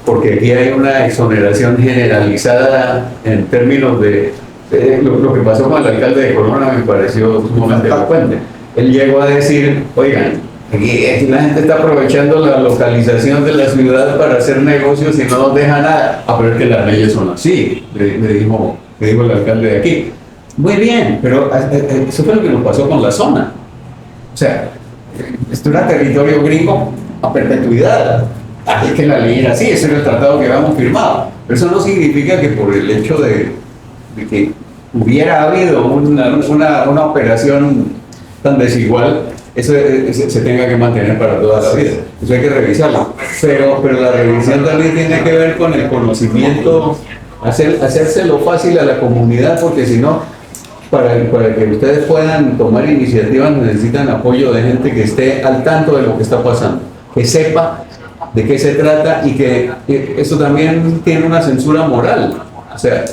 porque aquí hay una exoneración generalizada en términos de lo que pasó con el alcalde de Corona me pareció sumamente elocuente. Él llegó a decir, oigan, aquí la gente está aprovechando la localización de la ciudad para hacer negocios y no nos deja nada. Pero es que las leyes son así, le dijo el alcalde de aquí. Muy bien, pero eso fue lo que nos pasó con la zona. O sea, esto era territorio gringo a perpetuidad. Es que la ley era así, ese era el tratado que habíamos firmado. Pero eso no significa que por el hecho de que hubiera habido una operación tan desigual, eso se tenga que mantener para toda la vida. Eso hay que revisarlo. Pero la revisión también tiene que ver con el conocimiento, hacérselo fácil a la comunidad, porque si no, para que ustedes puedan tomar iniciativas necesitan apoyo de gente que esté al tanto de lo que está pasando, que sepa de qué se trata y que eso también tiene una censura moral. O sea,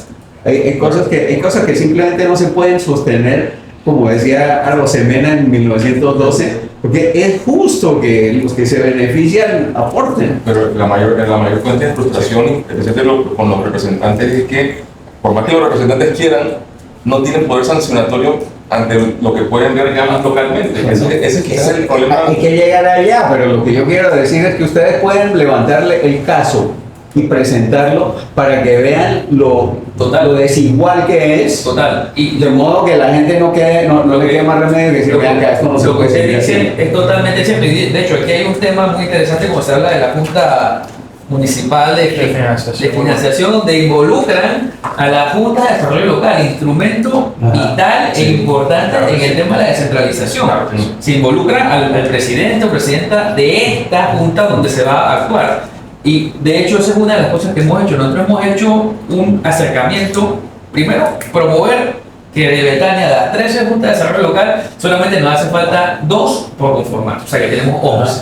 hay cosas que simplemente no se pueden sostener, como decía Arosemena en 1912, porque es justo que los que se benefician aporten. Pero la mayor fuente de frustración con los representantes es que, por más que los representantes quieran, no tienen poder sancionatorio ante lo que pueden ver ya más localmente. Ese es el problema. Hay que llegar allá, pero lo que yo quiero decir es que ustedes pueden levantarle el caso y presentarlo para que vean lo desigual que es. Total. Y de modo que la gente no le quede más remedio que decir, vean que esto no se puede seguir así. Es totalmente cierto. De hecho, aquí hay un tema muy interesante como se habla de la Junta Municipal de Financiación, donde involucran a la Junta de Desarrollo Local, instrumento vital e importante en el tema de la descentralización. Se involucra al presidente o presidenta de esta Junta donde se va a actuar. Y de hecho esa es una de las cosas que hemos hecho. Nosotros hemos hecho un acercamiento, primero, promover que de Betania, de las 13 juntas de desarrollo local, solamente nos hace falta 2 por conformar, o sea que tenemos 11.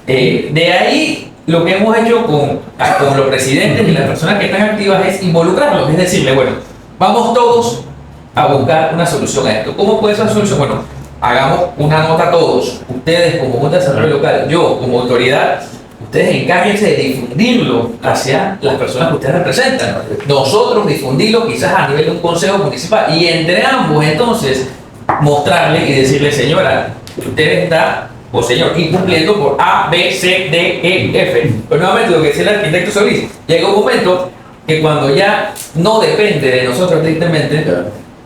De ahí, lo que hemos hecho con los presidentes y las personas que están activas es involucrarlos, es decirle, bueno, vamos todos a buscar una solución a esto. ¿Cómo puede ser la solución? Bueno, hagamos una nota todos, ustedes como Junta de Desarrollo Local, yo como autoridad, ustedes encárguense de difundirlo hacia las personas que ustedes representan. Nosotros difundirlo quizás a nivel de un consejo municipal y entre ambos entonces mostrarle y decirle, señora, usted está, o señor, incumpliendo por A, B, C, D, E, F. Pero nuevamente lo que decía el arquitecto Solís, llega un momento que cuando ya no depende de nosotros estrictamente,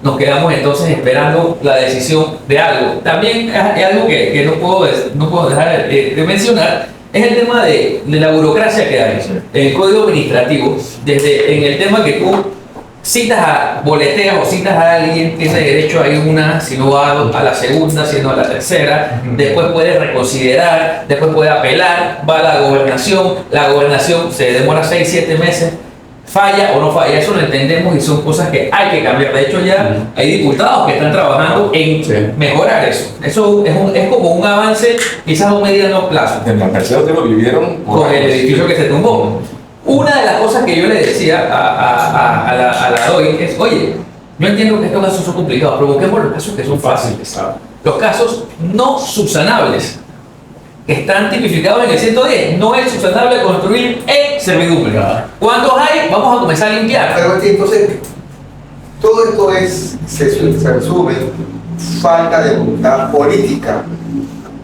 nos quedamos entonces esperando la decisión de algo. También es algo que no puedo dejar de mencionar, es el tema de la burocracia que hay. El código administrativo, desde en el tema que tú boleteas o citas a alguien, tiene derecho a ir una, si no va a la segunda, si no a la tercera, después puede reconsiderar, después puede apelar, va a la gobernación se demora 6-7 meses, falla o no falla, eso lo entendemos y son cosas que hay que cambiar. De hecho ya hay diputados que están trabajando en mejorar eso. Eso es como un avance quizás a un mediano plazo. En la tercera te lo vivieron con el edificio que se tumbó. Una de las cosas que yo le decía a la DOI es, oye, yo entiendo que estos casos son complicados, pero busquemos los casos que son fáciles. Los casos no subsanables, que están tipificados en el 110. No es subsanable construir en servidumbre. ¿Cuántos hay? Vamos a comenzar a limpiar. Pero entonces, todo esto se resume falta de voluntad política.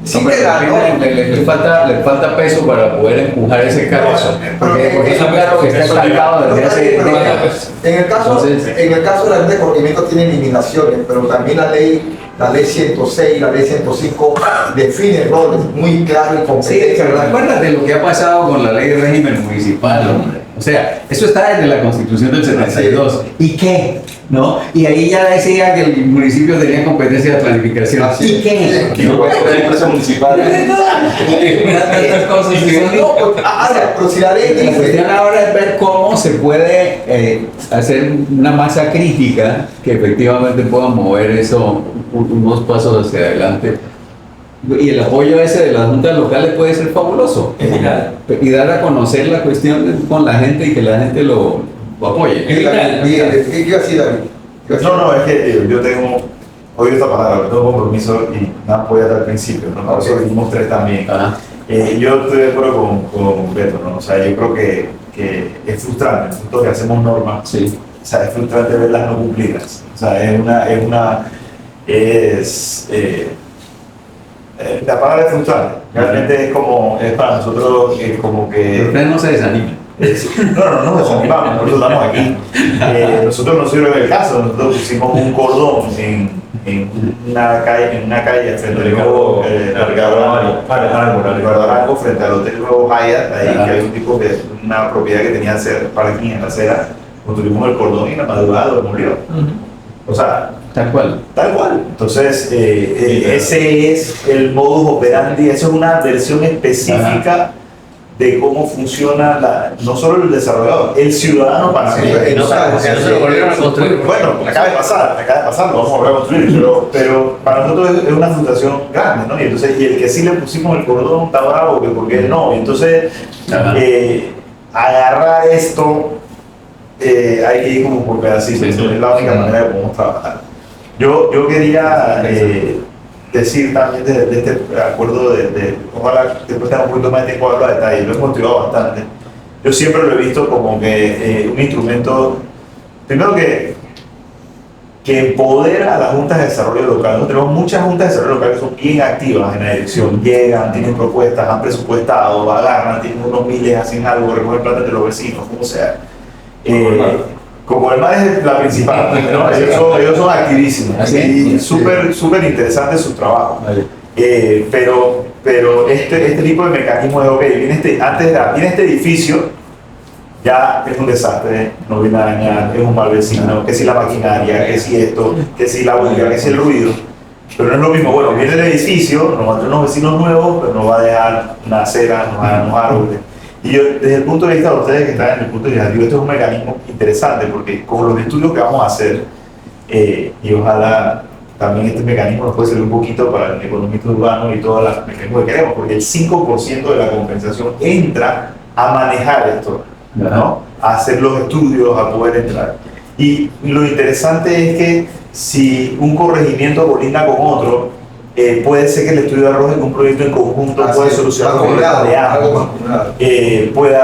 Le falta peso para poder empujar ese carro. Porque es un carro que está estancado desde hace décadas. En el caso de la ley de corregimiento tiene limitaciones, pero también la ley 106, la ley 105 define roles muy claros y competentes. Sí, pero acuérdate lo que ha pasado con la ley de régimen municipal, hombre. O sea, eso está desde la Constitución del 72. ¿Y qué? ¿No? Y ahí ya decía que el municipio tenía competencia de planificación. ¿Y qué? Que no puede ser empresa municipal. Tantas cosas. Pero si la ley La cuestión ahora es ver cómo se puede hacer una masa crítica que efectivamente pueda mover eso unos pasos hacia adelante. Y el apoyo ese de las juntas locales puede ser fabuloso. Y dar a conocer la cuestión con la gente y que la gente lo apoye. ¿Qué iba a decir, David? No, es que yo tengo odio esta palabra, pero tengo compromiso y nada voy a dar al principio, ¿no? Por eso dijimos 3 también. Yo estoy de acuerdo con Beto, ¿no? O sea, yo creo que es frustrante, nosotros que hacemos normas, Sí. o sea, es frustrante verlas no cumplidas. O sea, la palabra es frustrante. Realmente es para nosotros como Pero que... ustedes no se desanimen. No nos desanimamos, nosotros estamos aquí. Nosotros no sirve el caso, nosotros pusimos un cordón en una calle frente al nuevo Ricardo Arango, frente al Hotel Nuevo Hyatt, ahí que hay un tipo que una propiedad que tenía parking en la acera, construimos el cordón y la madrugada lo murió. O sea, Tal cual. tal cual. Entonces, ese es el modus operandi, eso es una versión específica de cómo funciona no solo el desarrollador, el ciudadano panameño. No se lo volvieron a construir. Bueno, acaba de pasar, lo vamos a volver a construir, pero para nosotros es una frustración grande, ¿no? Y entonces, y el que sí le pusimos el cordón está bravo, que porque no. Y entonces, agarrar esto, hay que ir como por pedacitos, es la única manera que podemos trabajar. Yo quería decir también de este acuerdo ojalá después tengamos un poquito más de tiempo para hablar de detalle, lo he motivado bastante. Yo siempre lo he visto como que un instrumento, primero que empodera a las juntas de desarrollo local. Nosotros tenemos muchas juntas de desarrollo local que son bien activas en la dirección, llegan, tienen propuestas, han presupuestado, agarran, tienen unos miles, hacen algo, recogen plata de los vecinos, como sea. Como el MAD es la principal, ¿no? ellos son activísimos y súper interesante su trabajo. Pero este tipo de mecanismo de, ok, viene este edificio, ya es un desastre, no viene a dañar, es un mal vecino, que si la maquinaria, que si esto, que si la bulla, que si el ruido. Pero no es lo mismo, bueno, viene el edificio, nos va a traer unos vecinos nuevos, pero nos va a dejar una acera, nos va a dejar unos árboles. Y yo, desde el punto de vista de ustedes que están en el punto de vista, esto es un mecanismo interesante porque con los estudios que vamos a hacer, y ojalá también este mecanismo nos puede servir un poquito para el economista urbano y todos los mecanismos que queremos, porque el 5% de la compensación entra a manejar esto, ¿no? A hacer los estudios, a poder entrar. Y lo interesante es que si un corregimiento colinda con otro, puede ser que el estudio arroje que un proyecto en conjunto puede solucionar problemas de ambos. Puede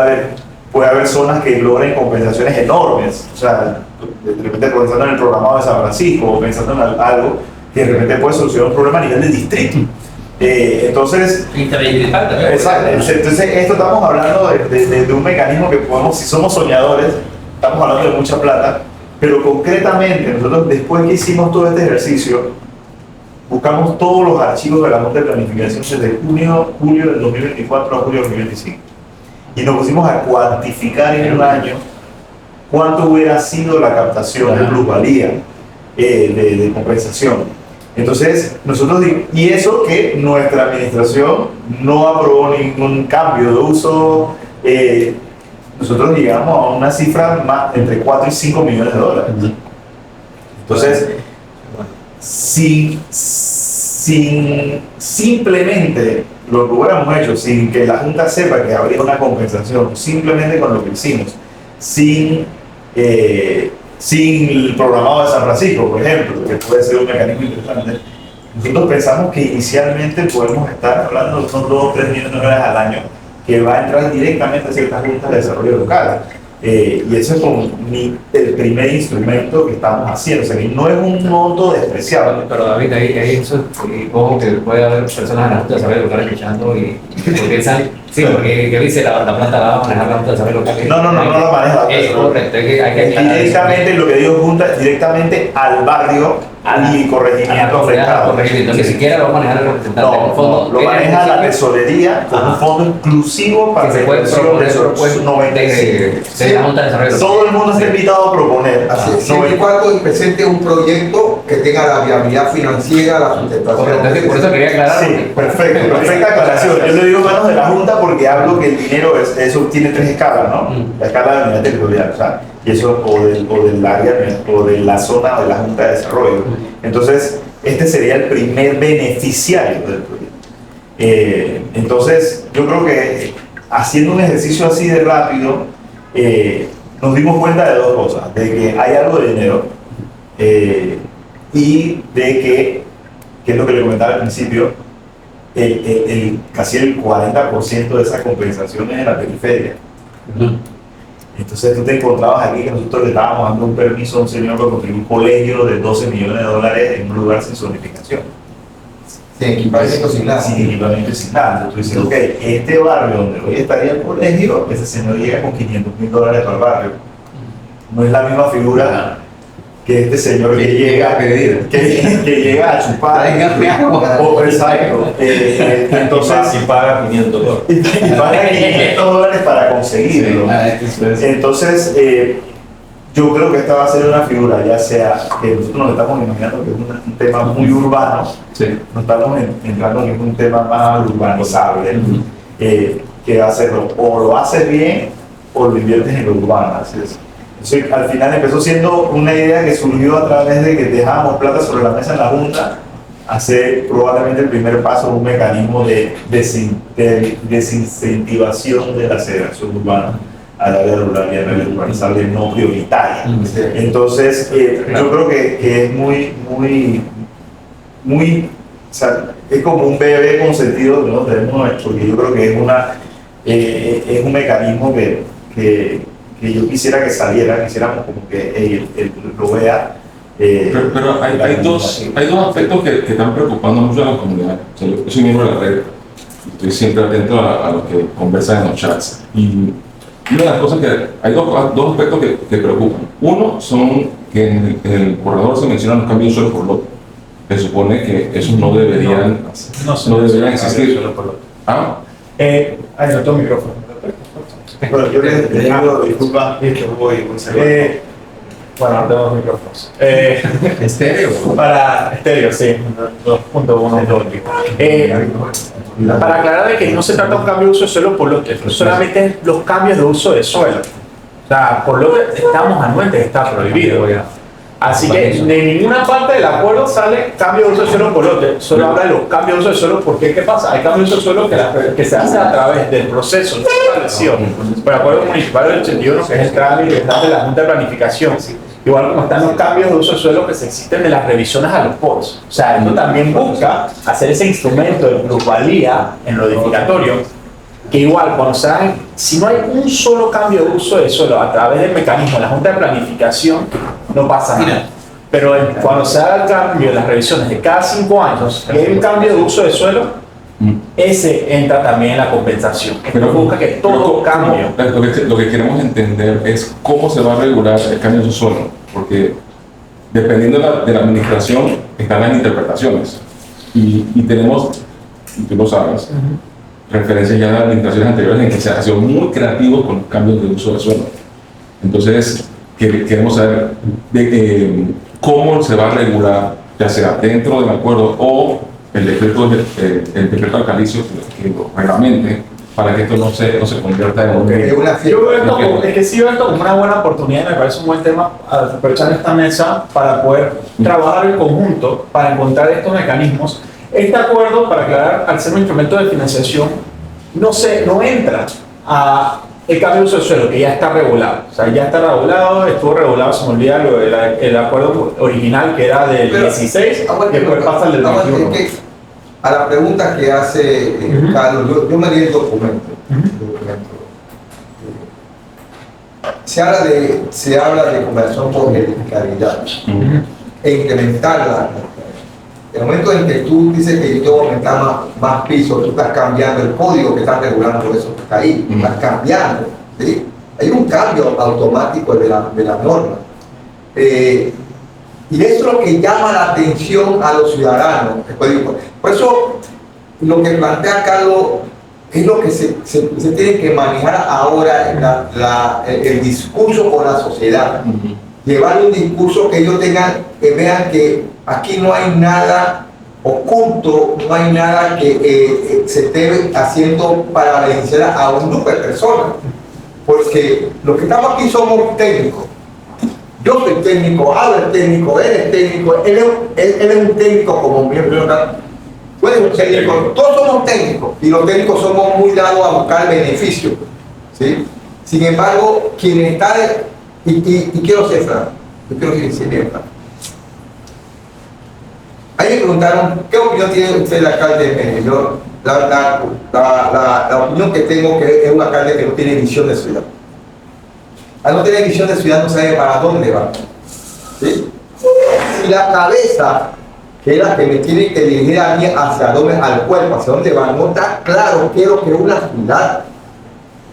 haber zonas que logren compensaciones enormes. O sea, de repente pensando en el programado de San Francisco o pensando en algo que de repente puede solucionar un problema a nivel del distrito. Entonces, exacto. Entonces, esto estamos hablando de un mecanismo que podemos, si somos soñadores, estamos hablando de mucha plata, pero concretamente nosotros después que hicimos todo este ejercicio, buscamos todos los archivos de la Junta de Planificación desde julio del 2024 a julio del 2025 y nos pusimos a cuantificar en un año cuánto hubiera sido la captación de plusvalía de compensación. Entonces, y eso que nuestra administración no aprobó ningún cambio de uso, nosotros llegamos a una cifra entre 4 y 5 millones de dólares. Entonces, si simplemente lo que hubiéramos hecho, sin que la Junta sepa que habría una compensación, simplemente con lo que hicimos, sin el programado de San Francisco, por ejemplo, que puede ser un mecanismo interesante, nosotros pensamos que inicialmente podemos estar hablando de unos 2 o 3 millones de dólares al año que va a entrar directamente a ciertas juntas de desarrollo local. Y ese es como el primer instrumento que estamos haciendo, o sea que no es un monto despreciable. Pero David, ahí eso, ojo que puede haber personas en la Junta de Desarrollo Local escuchando y piensan, sí, porque ¿qué dice la planta la va a manejar la Junta de Desarrollo Local? No la maneja la Es correcto, hay que directamente, lo que digo Junta, directamente al barrio y corregimiento afectado. Entonces, ni siquiera lo va a manejar el representante. No, lo maneja la tesorería con un fondo exclusivo para que se puede proponer propuestas de la Junta de Desarrollo Local. Todo el mundo está invitado a proponer. Así es, siempre y cuando presente un proyecto que tenga la viabilidad financiera, la sustentación. Por eso quería aclarar. Sí, perfecta aclaración. Yo le digo manos de la Junta porque hablo que el dinero, eso tiene 3 escalas, ¿no? La escala de unidad territorial, o sea, y eso del área o de la zona de la Junta de Desarrollo. Entonces, este sería el primer beneficiario del proyecto. Entonces, yo creo que haciendo un ejercicio así de rápido, nos dimos cuenta de 2 cosas, de que hay algo de dinero y de que es lo que le comentaba al principio, casi el 40% de esas compensaciones en la periferia. Entonces tú te encontrabas aquí que nosotros le estábamos dando un permiso a un señor para construir un colegio de $12 millones en un lugar sin zonificación. Sin equipamiento, sin nada. Sin equipamiento y sin nada. Entonces tú dices, ok, este barrio donde hoy estaría el colegio, ese señor llega con $500,000 para el barrio. No es la misma figura que este señor que llega a pedir, que llega a chupar. Exacto. Entonces, y paga $500. y paga $500 para conseguirlo. Entonces, yo creo que esta va a ser una figura, ya sea que nosotros nos estamos imaginando que es un tema muy urbano, nos estamos entrando en un tema más urbanizable, que va a hacerlo, o lo haces bien o lo inviertes en lo urbano. Así es. Entonces, al final empezó siendo una idea que surgió a través de que dejábamos plata sobre la mesa en la Junta, hacer probablemente el primer paso un mecanismo de desincentivación de la segregación urbana al área rural y al área urbanizable no prioritaria. Entonces, yo creo que es muy, o sea, es como un bebé consentido que nosotros tenemos, porque yo creo que es un mecanismo que yo quisiera que saliera, quisiéramos como que él lo vea. Pero hay dos aspectos que están preocupando mucho a la comunidad. O sea, yo soy miembro de la red, estoy siempre atento a lo que conversan en los chats. Y una de las cosas que hay dos aspectos que preocupan. Uno son que en el corredor se mencionan los cambios de suelo por lote. Se supone que esos no deberían existir. ¿Ah? Ahí no tengo micrófono. Bueno, yo les digo, disculpa, voy bueno, no tengo micrófonos. Estéreo. Para estéreo, sí, 2.1 para aclarar de que no se trata de un cambio de uso de suelo por lote, solamente los cambios de uso de suelo. O sea, por lote estamos anuentes, está prohibido. Así que de ninguna parte del acuerdo sale cambio de uso de suelo por lote, solo habla de los cambios de uso de suelo, porque ¿qué pasa? Hay cambios de uso de suelo que se hace a través del proceso de establección por el acuerdo municipal del 81, que es el trámite de la Junta de Planificación. Igual como están los cambios de uso de suelo que se existen de las revisiones a los PORs. O sea, esto también busca hacer ese instrumento de plusvalía en lo edificatorio, que igual cuando se dan, si no hay un solo cambio de uso de suelo a través del mecanismo de la Junta de Planificación, no pasa nada. Pero cuando se haga el cambio en las revisiones de cada 5 años, que hay un cambio de uso de suelo, ese entra también en la compensación. Pero busca que todo cambie. Lo que queremos entender es cómo se va a regular el cambio de suelo, porque dependiendo de la administración están las interpretaciones. Y tenemos, y tú lo sabes, referencias ya de administraciones anteriores en que se han sido muy creativos con los cambios de uso de suelo. Entonces, queremos saber cómo se va a regular, ya sea dentro del acuerdo o el decreto alcalicio que lo reglamente, para que esto no se convierta en un... Yo veo es que sí veo esto como una buena oportunidad, me parece un buen tema aprovechar esta mesa para poder trabajar en conjunto para encontrar estos mecanismos. Este acuerdo, para aclarar, al ser un instrumento de financiación, no entra a el cambio de uso de suelo, que ya está regulado. O sea, ya está regulado, estuvo regulado, se me olvida el acuerdo original que era del 16, y después pasa al del 21. A la pregunta que hace Carlos, yo me di el documento. Se habla de conversión por edificabilidad e incrementarla. En el momento en que tú dices que yo tengo que aumentar más pisos, tú estás cambiando el código que está regulando eso que está ahí, estás cambiando. ¿Sí? Hay un cambio automático de la norma. Y eso es lo que llama la atención a los ciudadanos. Por eso, lo que plantea Carlos es lo que se tiene que manejar ahora el discurso con la sociedad. Llevar un discurso que ellos que vean que aquí no hay nada oculto, no hay nada que se esté haciendo para beneficiar a un grupo de personas. Porque los que estamos aquí somos técnicos. Yo soy técnico, Álvaro es técnico, él es técnico, él es un técnico como miembro. Tú eres un técnico, todos somos técnicos y los técnicos somos muy dados a buscar beneficios. ¿Sí? Sin embargo, quien está y quiero ser franco, yo quiero decir bien franco. Ahí me preguntaron, ¿qué opinión tiene usted del alcalde de Medellín? Yo, la opinión que tengo que es un alcalde que no tiene visión de ciudad. Al no tener visión de ciudad no sabe para dónde va. ¿Sí? Y la cabeza, que es la que me tiene que dirigir a mí hacia dónde, al cuerpo, hacia dónde va, no está claro qué es lo que es una ciudad.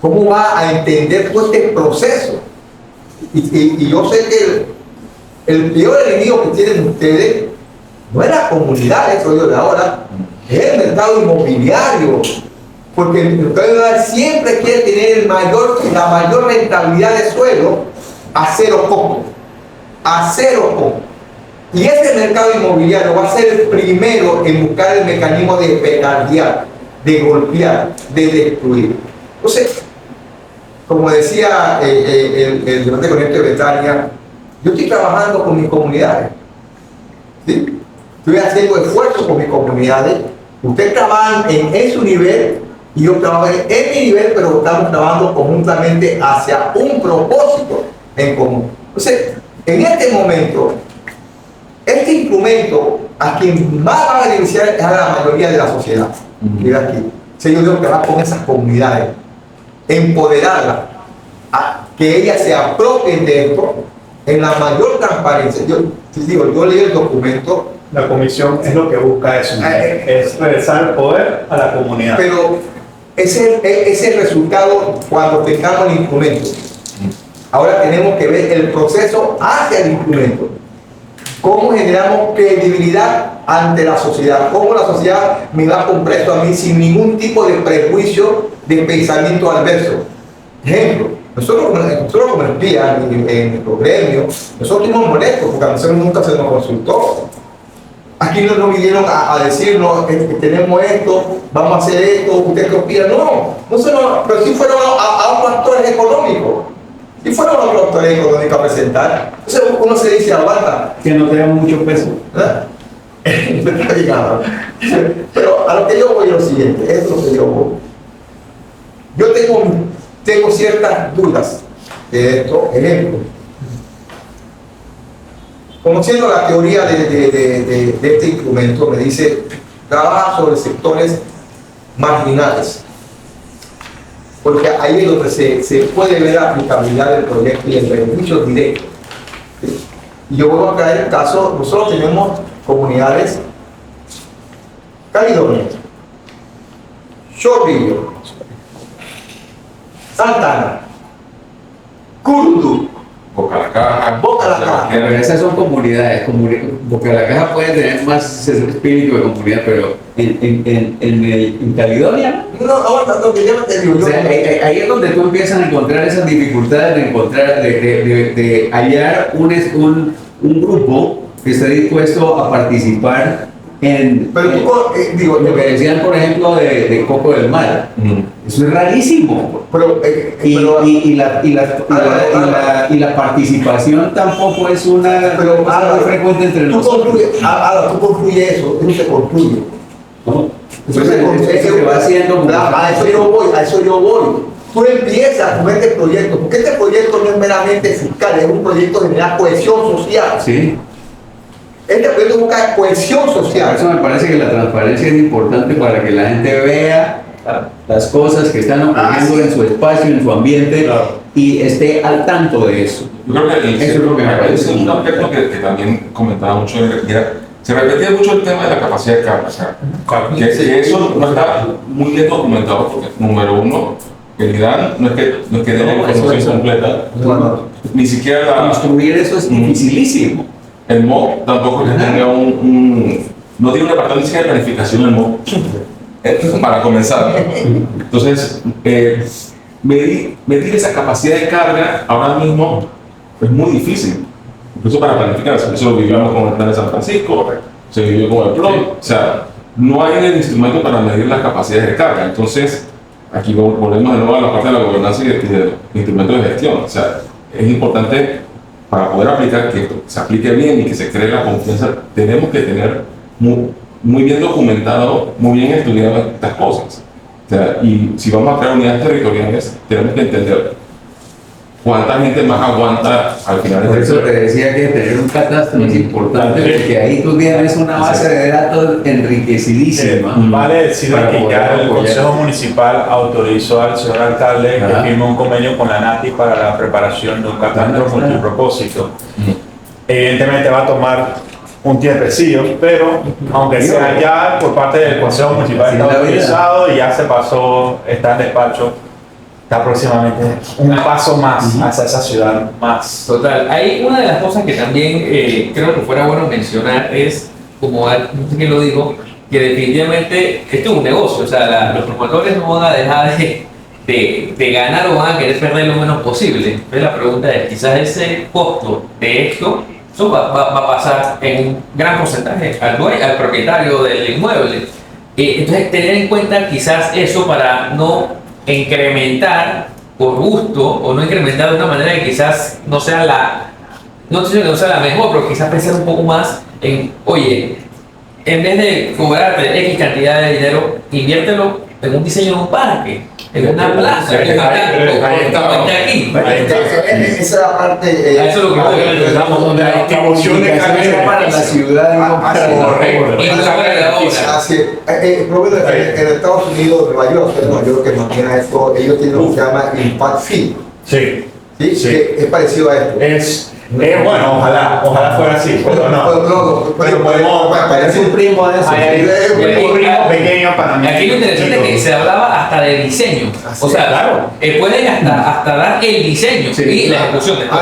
¿Cómo va a entender todo este proceso? Y yo sé que el peor enemigo que tienen ustedes no es la comunidad, eso yo de ahora, es el mercado inmobiliario. Porque el mercado inmobiliario siempre quiere tener la mayor rentabilidad de suelo a cero costo. A cero costo. Y ese mercado inmobiliario va a ser el primero en buscar el mecanismo de petardear, de golpear, de destruir. Entonces, como decía el debate con de Betania, yo estoy trabajando con mis comunidades. ¿Sí? Estoy haciendo esfuerzos con mis comunidades. Ustedes trabajan en su nivel y yo trabajo en mi nivel, pero estamos trabajando conjuntamente hacia un propósito en común. Entonces, en este momento, este instrumento a quien más va a beneficiar es a la mayoría de la sociedad. Mira aquí. Yo tengo que trabajar con esas comunidades, empoderarlas, a que ellas se apropien de esto en la mayor transparencia. Yo leí el documento. La comisión es lo que busca eso, es regresar el poder a la comunidad. Pero ese es el resultado cuando tengamos el instrumento. Ahora tenemos que ver el proceso hacia el instrumento. ¿Cómo generamos credibilidad ante la sociedad? ¿Cómo la sociedad me va a comprar esto a mí sin ningún tipo de prejuicio, de pensamiento adverso? Ejemplo, nosotros como espías en nuestro gremio, nosotros estuvimos molestos porque a nosotros nunca se nos consultó. Aquí no nos vinieron a decirnos que tenemos esto, vamos a hacer esto, usted qué opina. No, pero sí fueron a otros actores económicos. Y fueron a otros actores económicos a presentar. Entonces uno se dice, aguanta. Que no tenemos mucho peso. Pero a lo que yo voy es lo siguiente, es lo que yo voy. Yo tengo ciertas dudas de esto. Ejemplo, conociendo la teoría de este instrumento, me dice, trabaja sobre sectores marginales. Porque ahí es donde se puede ver la aplicabilidad del proyecto y el beneficio directo. ¿Sí? Y yo voy a traer el caso, nosotros tenemos comunidades Caledonia, Chorrillo, Santana, Curundú, Boca la Caja. Boca la Caja. Pero esas son comunidades. Porque la caja puede tener más espíritu de comunidad, pero en Caledonia, No, ahora no, que ya me te digo, o sea, ahí es donde tú empiezas a encontrar esas dificultades de hallar un grupo que esté dispuesto a participar en lo que decían, por ejemplo, de Coco del Mar. Eso es rarísimo. Y la participación tampoco es algo frecuente entre nosotros. Tú construyes eso se construye. ¿No? Eso se va haciendo. A eso yo voy. Tú empiezas con este proyecto, porque este proyecto no es meramente fiscal, es un proyecto de generar cohesión social. Sí. Este proyecto busca cohesión Por social. eso me parece que la transparencia es importante para que la gente vea las cosas que están ocurriendo en su espacio, en su ambiente, y esté al tanto de eso. Yo creo que eso es lo que me parece. un aspecto que también comentaba mucho, se repetía mucho el tema de la capacidad de carga. O sea, que eso no está muy bien documentado, porque número uno, el IDAN no es que dé la información completa, ni siquiera Construir eso es dificilísimo. el MOC tampoco es que tenga no tiene un departamento ni siquiera de planificación el MOC, para comenzar. Entonces, medir esa capacidad de carga ahora mismo es muy difícil, incluso para planificar. Eso lo vivimos con el plan de San Francisco, se vivió con el PLON. O sea, no hay el instrumento para medir las capacidades de carga. Entonces, aquí volvemos de nuevo a la parte de la gobernanza y de instrumentos de gestión. O sea, es importante, para poder aplicar, que esto se aplique bien y que se cree la confianza, tenemos que tener muy bien documentado, muy bien estudiado estas cosas. O sea, y si vamos a crear unidades territoriales, tenemos que entender ¿cuánta gente más aguanta al final? Por eso te decía que tener un catastro es importante, porque ahí tú tienes una base de datos enriquecidísima. Vale decir para que poder ya el apoyar. Consejo Municipal autorizó al señor alcalde que Ajá. firme un convenio con la NATI para la preparación de un catastro Ajá. multipropósito. Evidentemente va a tomar un tiempecillo, pero aunque sea ya por parte del Consejo Municipal Así está es la vida. autorizado y ya se pasó, está en despacho, está próximamente un paso más hacia esa ciudad más. Total, hay una de las cosas que también creo que fuera bueno mencionar es, como no sé quién lo dijo, que definitivamente esto es un negocio, o sea, los promotores no van a dejar de ganar o van a querer perder lo menos posible. Entonces la pregunta es, quizás ese costo de esto, eso va a pasar en un gran porcentaje al dueño, al propietario del inmueble. Entonces tener en cuenta quizás eso para no incrementar por gusto o no incrementar de una manera que quizás no sea no estoy diciendo que no sea la mejor, pero quizás pensar un poco más en, oye, en vez de cobrarte X cantidad de dinero, inviértelo en un diseño de un parque, en una plaza, como está aquí. Esa es la parte. A eso es lo que voy. Digamos, donde la distribución de cargas para la ciudad y no para la Y no para la obra. Así es. Roberto, en Estados Unidos, Nueva York, que mantiene esto, ellos tienen lo que se llama Impact Fee. Sí, ¿Sí? Sí. Que es parecido a esto. es bueno, ojalá fuera así, pero no. Pero podemos. Es un primo de eso. Hay un primo pequeño para mí. Aquí lo interesante es que se hablaba hasta de diseño. O sea, claro. pueden hasta dar el diseño Sí. y la ejecución de todo.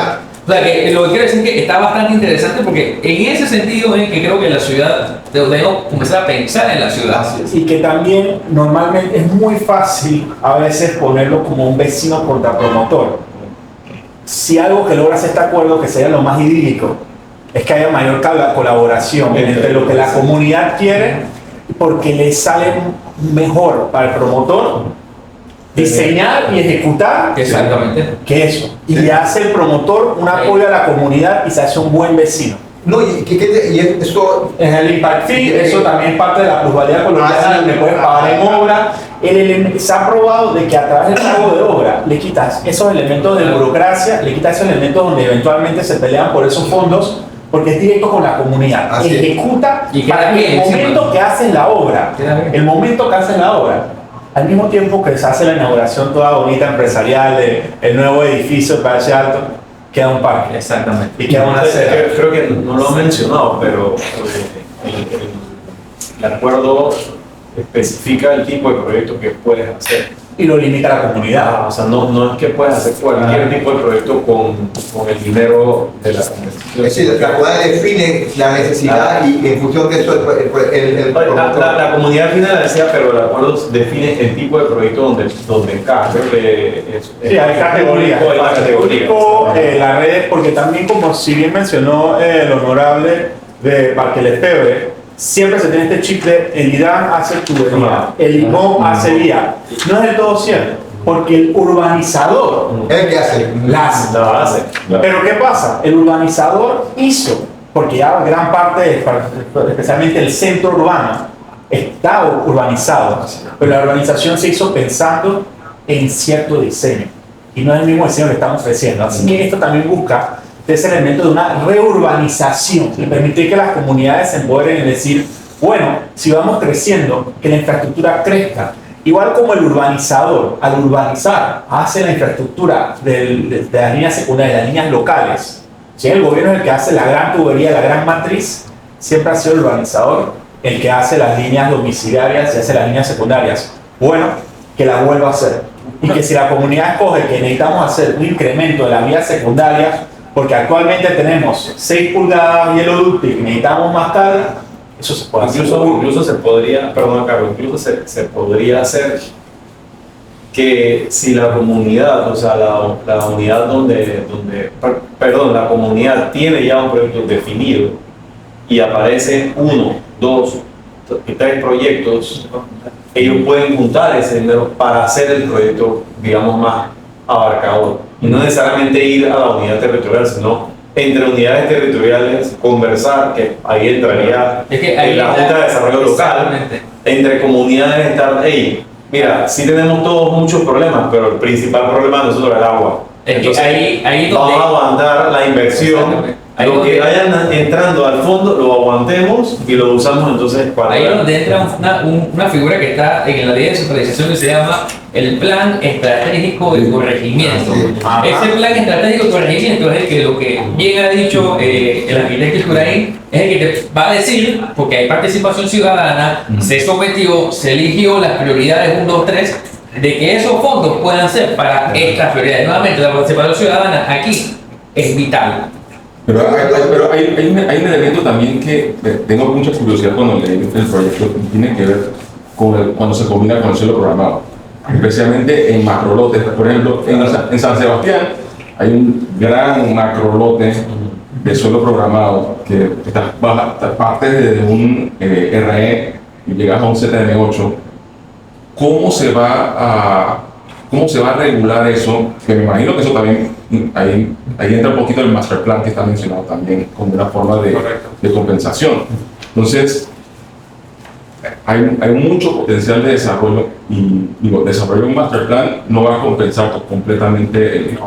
O sea, que lo que quiero decir es que está bastante interesante porque en ese sentido es que creo que la ciudad, debemos comenzar a pensar en la ciudad. Y que también normalmente es muy fácil a veces ponerlo como un vecino contra promotor. Si algo que logras este acuerdo, que sería lo más idílico, es que haya mayor colaboración entre lo que la comunidad quiere, porque le sale mejor para el promotor diseñar y ejecutar Exactamente. que eso. Y hace el promotor un apoyo a la comunidad y se hace un buen vecino. No, y eso. En el impact fee, eso también es parte de la plusvalía colonial, donde puedes pagar en obra. Se ha probado de que a través del pago de obra le quitas esos elementos de burocracia, le quitas esos elementos donde eventualmente se pelean por esos fondos, porque es directo con la comunidad. Así es. Ejecuta Y queda para que bien, el sí, momento man. que haces la obra, Queda bien. el momento que haces la obra, al mismo tiempo que se hace la inauguración toda bonita empresarial del nuevo edificio de Valle Alto, queda un parque. Exactamente. Y queda una acera. Creo que no lo han mencionado, pero el acuerdo especifica el tipo de proyecto que puedes hacer. Y lo limita a la comunidad. O sea, no es que puedas hacer cualquier tipo de proyecto con el dinero de la convención. Es decir, la comunidad define la necesidad y en función de eso el La comunidad al final decía, pero el acuerdo define el tipo de proyecto donde encaja. Creo que Sí, hay categorías. hay Espacio categorías. público, las redes, porque también como si bien mencionó el honorable de Parque Lefebvre, siempre se tiene este chip de el IDAN hace tubería, el IMO hace vía. No es del todo cierto, porque el urbanizador es que hace. las La hace. Pero ¿qué pasa? El urbanizador hizo, porque ya gran parte, especialmente el centro urbano, está urbanizado, pero la urbanización se hizo pensando en cierto diseño y no es el mismo diseño que estamos ofreciendo. Así que esto también busca ese elemento de una reurbanización y permitir que las comunidades se empoderen en decir, bueno, si vamos creciendo, que la infraestructura crezca. Igual como el urbanizador, al urbanizar, hace la infraestructura de las líneas secundarias, las líneas locales. Si el gobierno es el que hace la gran tubería, la gran matriz, siempre ha sido el urbanizador el que hace las líneas domiciliarias y hace las líneas secundarias. Bueno, que la vuelva a hacer. Y que si la comunidad escoge que necesitamos hacer un incremento de las vías secundarias, porque actualmente tenemos 6 pulgadas hielo dúctil y necesitamos más carga, eso se puede hacer. Incluso se podría, perdón Carlos, incluso se podría hacer que si la comunidad, o sea, la unidad la comunidad tiene ya un proyecto definido y aparecen 1, 2 y 3 proyectos, ellos pueden juntar ese dinero para hacer el proyecto, digamos, más abarcador. Y no necesariamente ir a la unidad territorial, sino entre unidades territoriales conversar, que ahí entraría la Junta de Desarrollo Local, entre comunidades estar, hey, mira, sí tenemos todos muchos problemas, pero el principal problema de nosotros es el agua. Es que Entonces, ahí vamos donde- a aguantar la inversión. Exactamente. Ahí Lo que donde- vayan entrando al fondo lo aguantemos y lo usamos entonces para... Ahí es donde entra una figura que está en la ley de descentralización que se llama el Plan Estratégico de Corregimiento. Ajá. Ese Plan Estratégico de Corregimiento es el que lo que bien ha dicho el arquitecto Iturralde es el que te va a decir, porque hay participación ciudadana, se sometió, se eligió las prioridades 1, 2, 3, de que esos fondos puedan ser para estas prioridades. Nuevamente, la participación ciudadana aquí es vital. Pero hay un elemento también que tengo mucha curiosidad cuando leí el proyecto, que tiene que ver con cuando se combina con el suelo programado, especialmente en macrolotes. Por ejemplo, en San Sebastián hay un gran macrolote de suelo programado que parte desde un RE y llegas a un ZM8. ¿Cómo se va a regular eso? Que me imagino que eso también, ahí entra un poquito el master plan que está mencionado también como una forma de compensación. Entonces, hay mucho potencial de desarrollo y digo, desarrollar un master plan no va a compensar completamente el...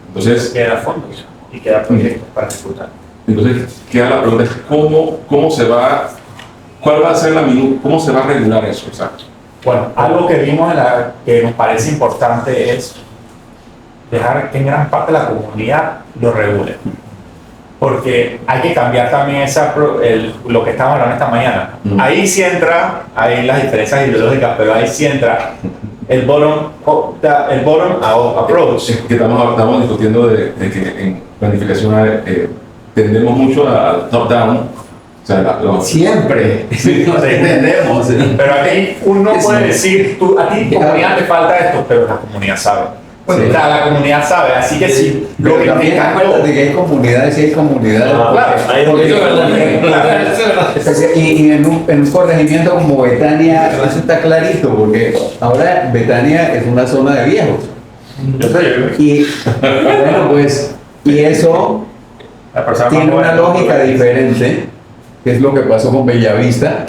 Entonces, Queda fondos y queda proyectos para ejecutar. entonces queda la pregunta, es ¿cómo se va, cuál va a ser cómo se va a regular eso? Exacto. Bueno, algo que vimos que nos parece importante es dejar que en gran parte de la comunidad lo regule. Porque hay que cambiar también lo que estamos hablando esta mañana. Ahí sí entra, hay las diferencias ideológicas, pero ahí sí entra el bottom approach. Es que estamos discutiendo de que en planificación tendemos mucho al top-down. O sea, Siempre. Sí, Nos entendemos. Pero aquí uno puede decir, a ti comunidad te falta esto, pero la comunidad sabe. Bueno, O sea, la comunidad sabe, así que sí. Lo que nos también encantó, acuérdate que hay comunidades y hay comunidades. claro, ahí es donde- Eso es verdad. Eso es verdad. Y en un corregimiento como Betania, eso está clarito, porque ahora Betania es una zona de viejos. yo sé, Y bueno, pues, y eso la persona tiene más una buena, lógica diferente, que es lo que pasó con Bellavista,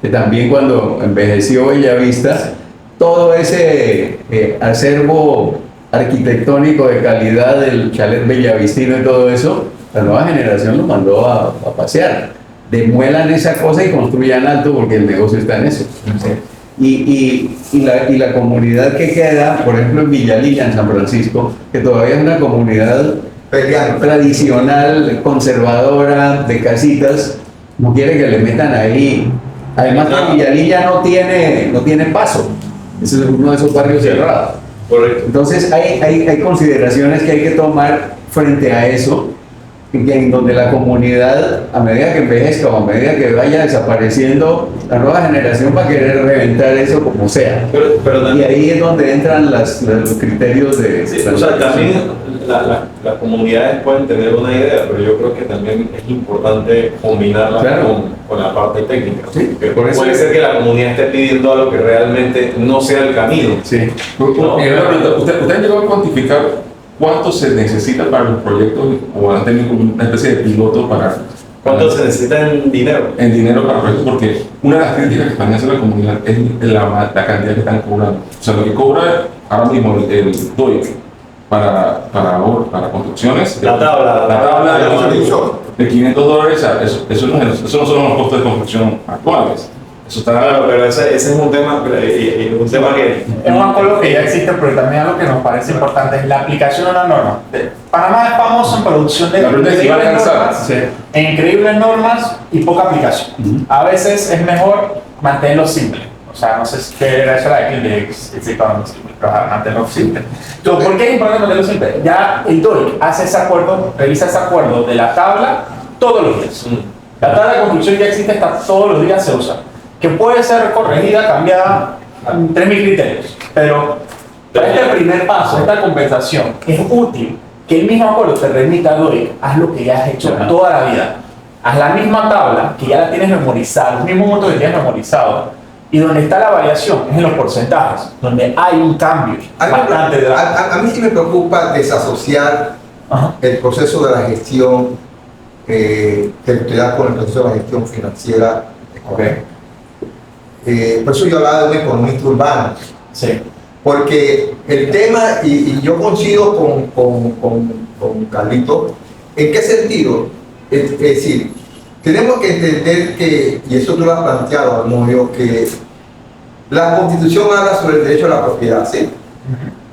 que también cuando envejeció Bellavista, todo ese acervo arquitectónico de calidad del chalet bellavistino y todo eso, la nueva generación lo mandó a pasear. Demuelan esa cosa y construyan alto porque el negocio está en eso. Y la comunidad que queda, por ejemplo en Villalilla, en San Francisco, que todavía es una comunidad Peleando. tradicional, conservadora, de casitas, no quiere que le metan ahí. Además, que Villalilla no tiene paso. Ese es uno de esos barrios cerrados. Correcto. Entonces, hay consideraciones que hay que tomar frente a eso, en donde la comunidad, a medida que envejezca o a medida que vaya desapareciendo, la nueva generación va a querer reventar eso como sea. Pero Y también, ahí es donde entran los criterios de... sí, o sea, también las comunidades pueden tener una idea, pero yo creo que también es importante combinarla Claro. con la parte técnica. Sí, Porque por eso- puede ser que la comunidad esté pidiendo algo que realmente no sea el camino. Sí. ¿Usted ha llegado a cuantificar cuánto se necesita para los proyectos o han tenido como una especie de piloto para ¿Cuánto se necesita en dinero? en dinero para proyectos? Porque una de las críticas que también hace la comunidad es la cantidad que están cobrando. O sea, lo que cobra ahora mismo el DOIC para construcciones, La tabla. la tabla La de construcción. $500, o sea, eso no son los costos de construcción actuales. Eso está... Claro, pero ese es un tema, un tema que... es un acuerdo que ya existe, pero también algo que nos parece importante es la aplicación de una norma. Panamá es famoso en producción de La pregunta es si va a increíbles alcanzar. normas, Sí. en increíbles normas y poca aplicación. A veces es mejor mantenerlo simple. O sea, no sé qué era eso la de Kleenex, pero mantenerlo simple. Entonces, ¿por qué es importante mantenerlo simple? Ya el DOIC hace ese acuerdo, revisa ese acuerdo de la tabla todos los días. La tabla de construcción ya existe, está todos los días se usa. Que puede ser corregida, cambiada, 3.000 criterios. Pero este primer paso, esta compensación, es útil que el mismo acuerdo te remita a DOIC, haz lo que ya has hecho Ajá. toda la vida. Haz la misma tabla que ya la tienes memorizada, los mismos montos que tienes memorizado. Y donde está la variación es en los porcentajes, donde hay un cambio bastante drástico. A mí sí me preocupa desasociar Ajá. el proceso de la gestión territorial con el proceso de la gestión financiera. Ok. Por eso yo hablaba de un economista urbano. Sí. Porque el tema, y yo coincido con Carlito, ¿en qué sentido? Es decir, tenemos que entender que, y eso tú lo has planteado, Armonio, que la Constitución habla sobre el derecho a la propiedad, ¿sí?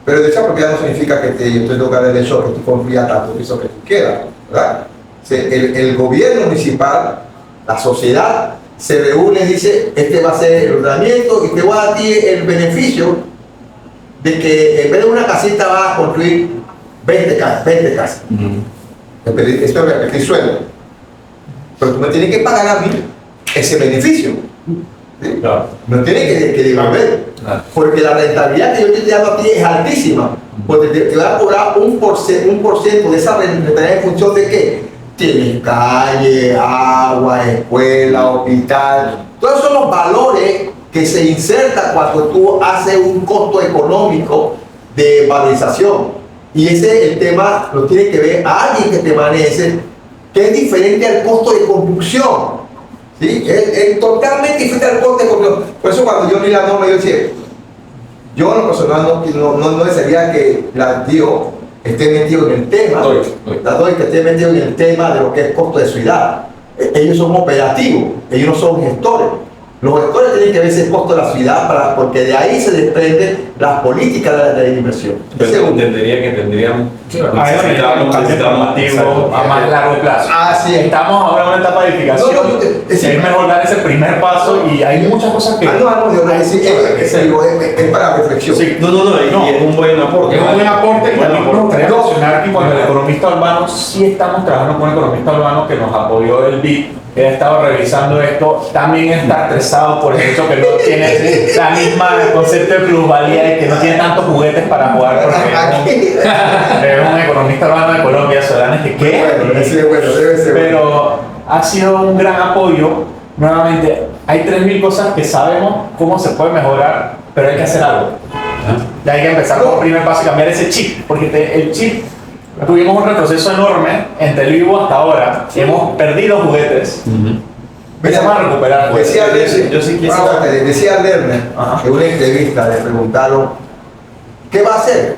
Pero el derecho a la propiedad no significa que yo te toca el derecho a que tú construyas tanto piso que tú quieras, ¿verdad? El gobierno municipal, la sociedad, se reúne y dice, este va a ser el ordenamiento y te voy a dar a ti el beneficio de que en vez de una casita vas a construir 20 casas. Esto es repetir sueldo. Pero tú me tienes que pagar a mí ese beneficio. ¿Sí? Claro. Me tienes que devolver. Claro. Porque la rentabilidad que yo te estoy dando a ti es altísima. Porque te voy a cobrar un por ciento de esa rentabilidad en función de qué. Tienes calle, agua, escuela, hospital. Todos son los valores que se insertan cuando tú haces un costo económico de valorización. Y ese el tema lo tiene que ver a alguien que te maneje, que es diferente al costo de construcción. ¿Sí? Es totalmente diferente al costo de construcción. Por eso cuando yo leí la norma, yo decía, yo en lo personal no desearía que la DIO esté metido en el tema, la DOI que esté metido en el tema de lo que es costo de ciudad. Ellos son operativos, ellos no son gestores. Los gestores tienen que ver ese costo de la ciudad porque de ahí se desprenden las políticas de la inversión. Pero entendería que tendrían a más largo plazo. Sí. Estamos ahora en una etapa de edificación. Es mejor dar ese primer paso y hay muchas cosas que... es para reflexión. Sí. No, y es un buen aporte. Es un buen aporte y también me gustaría mencionar que con el economista urbano sí estamos trabajando con un economista urbano que nos apoyó el BID. He estado revisando esto, también está estresado por el hecho que no tiene la misma concepto de plusvalía y que no tiene tantos juguetes para jugar porque es un economista urbano de Colombia, Solanes, que debe ser bueno. Pero ha sido un gran apoyo. Nuevamente, hay 3.000 cosas que sabemos cómo se puede mejorar, pero hay que hacer algo. Ya hay que empezar con el primer paso y cambiar ese chip, porque el chip... Tuvimos un retroceso enorme entre el vivo hasta ahora. Hemos perdido juguetes. Empezamos a recuperar juguetes. Decía Lerner, en una entrevista le preguntaron, ¿qué va a hacer?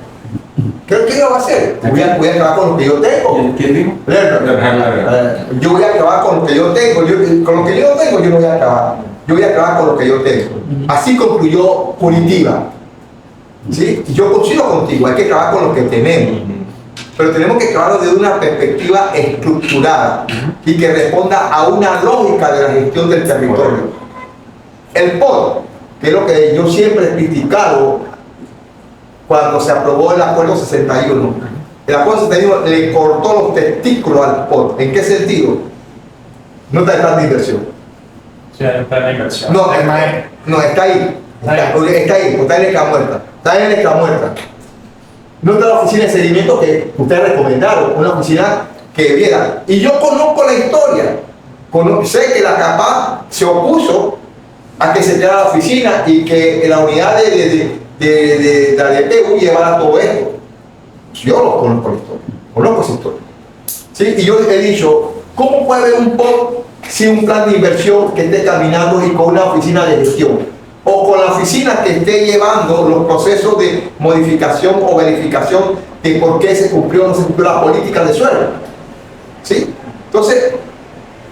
¿Qué va a hacer? Voy a acabar con lo que yo tengo. ¿Quién dijo? Lerner. Yo voy a acabar con lo que yo tengo. Con lo que yo no tengo, yo no voy a acabar. Yo voy a acabar con lo que yo tengo. Así concluyó Curitiba. ¿Sí? Y yo coincido contigo, hay que acabar con lo que tenemos. Pero tenemos que acabarlo desde una perspectiva estructurada y que responda a una lógica de la gestión del territorio. El POT, que es lo que yo siempre he criticado cuando se aprobó el Acuerdo 61. El Acuerdo 61 le cortó los testículos al POT. ¿En qué sentido? No está el plan de inversión. Sí, hay un plan de inversión. No, está ahí. Está ahí, está en letra muerta. Está en letra muerta. No está la oficina de seguimiento que ustedes recomendaron, una oficina que viera. Y yo conozco la historia. Sé que la CAPAC se opuso a que se creara la oficina y que la unidad de la DPU llevara todo esto. Yo lo conozco la historia, conozco esa historia. ¿Sí? Y yo he dicho, ¿cómo puede haber un POT sin un plan de inversión que esté caminando y con una oficina de gestión? O con la oficina que esté llevando los procesos de modificación o verificación de por qué se cumplió o no se cumplió la política de suelo. ¿Sí? Entonces,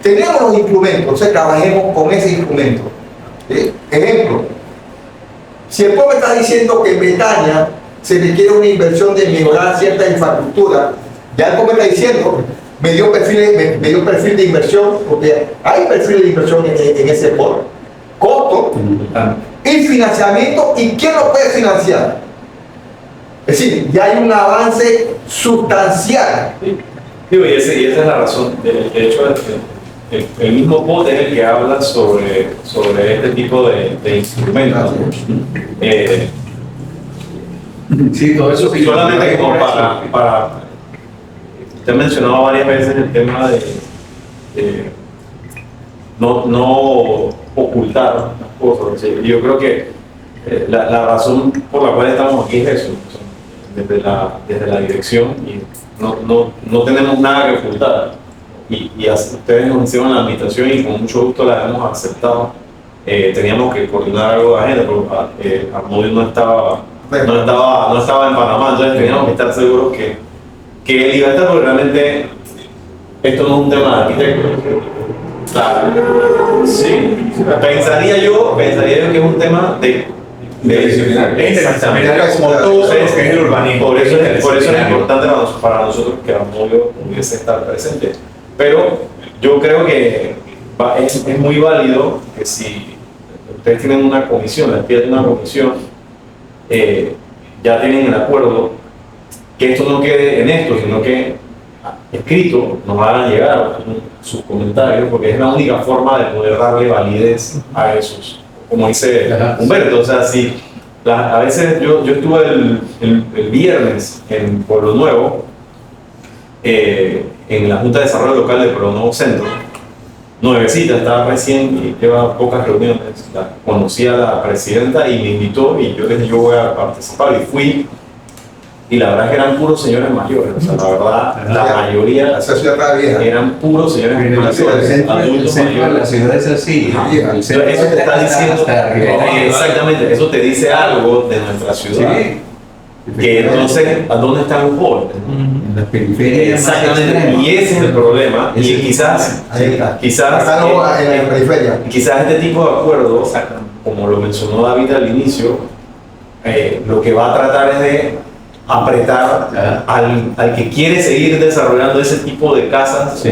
tenemos los instrumentos, entonces trabajemos con ese instrumento. ¿Sí? Ejemplo, si el pueblo está diciendo que en Betania se requiere una inversión de mejorar cierta infraestructura, ya el pueblo está diciendo, me dio perfil de inversión, porque hay perfil de inversión en ese pueblo. Costo y financiamiento, y quién lo puede financiar. Es decir, ya hay un avance sustancial. Y esa es la razón. De hecho, el mismo POT es el que habla sobre este tipo de instrumentos. Sí, todo eso. Solamente como para usted ha mencionado varias veces el tema de no ocultar las cosas. ¿Sí? Yo creo que la razón por la cual estamos aquí es eso, desde la dirección, y no tenemos nada que ocultar. Y ustedes nos hicieron la invitación y con mucho gusto la hemos aceptado. Teníamos que coordinar algo de agenda, pero Armonio no estaba no estaba en Panamá, entonces teníamos que estar seguros que él iba a estar, porque realmente esto no es un tema de arquitecto. Claro, sí, pensaría yo que es un tema de Exactamente, como todo lo que es el urbanismo. Por eso es importante para nosotros que Amolio pudiese estar presente. Pero yo creo que es muy válido que si ustedes tienen una comisión, la tienen una comisión, ya tienen el acuerdo, que esto no quede en esto, sino que escrito nos hagan llegar sus comentarios, porque es la única forma de poder darle validez a esos, como dice Humberto. O sea, si a veces yo estuve el viernes en Pueblo Nuevo, en la Junta de Desarrollo Local de Pueblo Nuevo Centro, nuevecita, estaba recién y lleva pocas reuniones. Conocí a la presidenta y me invitó y yo le dije yo voy a participar y fui. Y la verdad es que eran puros señores mayores, o sea, la verdad, la mayoría eran puros señores mayores, adultos mayores. La ciudad es así. Eso te está diciendo, exactamente, eso te dice algo de nuestra ciudad. Sí. Que entonces, ¿a dónde están los jóvenes? En las periferias. Exactamente, y ese es el problema. Y quizás en la periferia. Quizás este tipo de acuerdos, como lo mencionó David al inicio, lo que va a tratar es de apretar al que quiere seguir desarrollando ese tipo de casas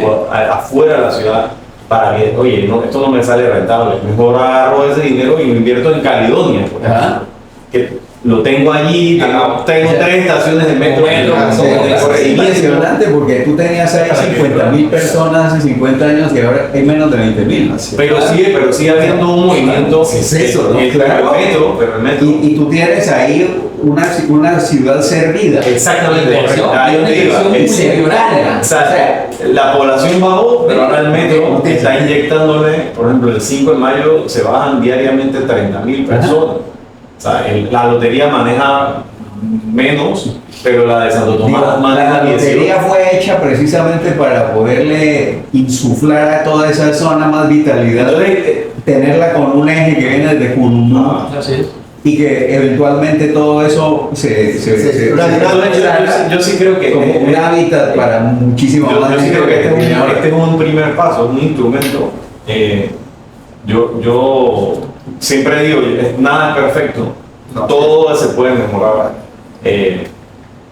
afuera de la ciudad para que, oye, no, esto no me sale rentable, mejor agarro ese dinero y lo invierto en Caledonia, por ejemplo, que lo tengo allí, tengo 3 estaciones de metro. Es impresionante porque tú tenías ahí 50.000 personas hace 50 años y ahora hay menos de 20.000. Pero sigue habiendo un movimiento. Es eso, ¿no? Pero el metro. Y tú tienes ahí una ciudad servida. Exactamente. Ahí donde iba. O sea, la población bajó, pero ahora el metro está inyectándole, por ejemplo, el 5 de mayo se bajan diariamente 30.000 personas. O sea, la lotería maneja menos, pero la de Santo Tomás maneja 18. La lotería fue hecha precisamente para poderle insuflar a toda esa zona más vitalidad, tenerla con un eje que viene desde Curundú. Y que eventualmente todo eso yo sí creo que como un hábitat para muchísimo más. Yo sí creo que este es un primer paso, un instrumento. Yo siempre digo, nada es perfecto, todo se puede mejorar,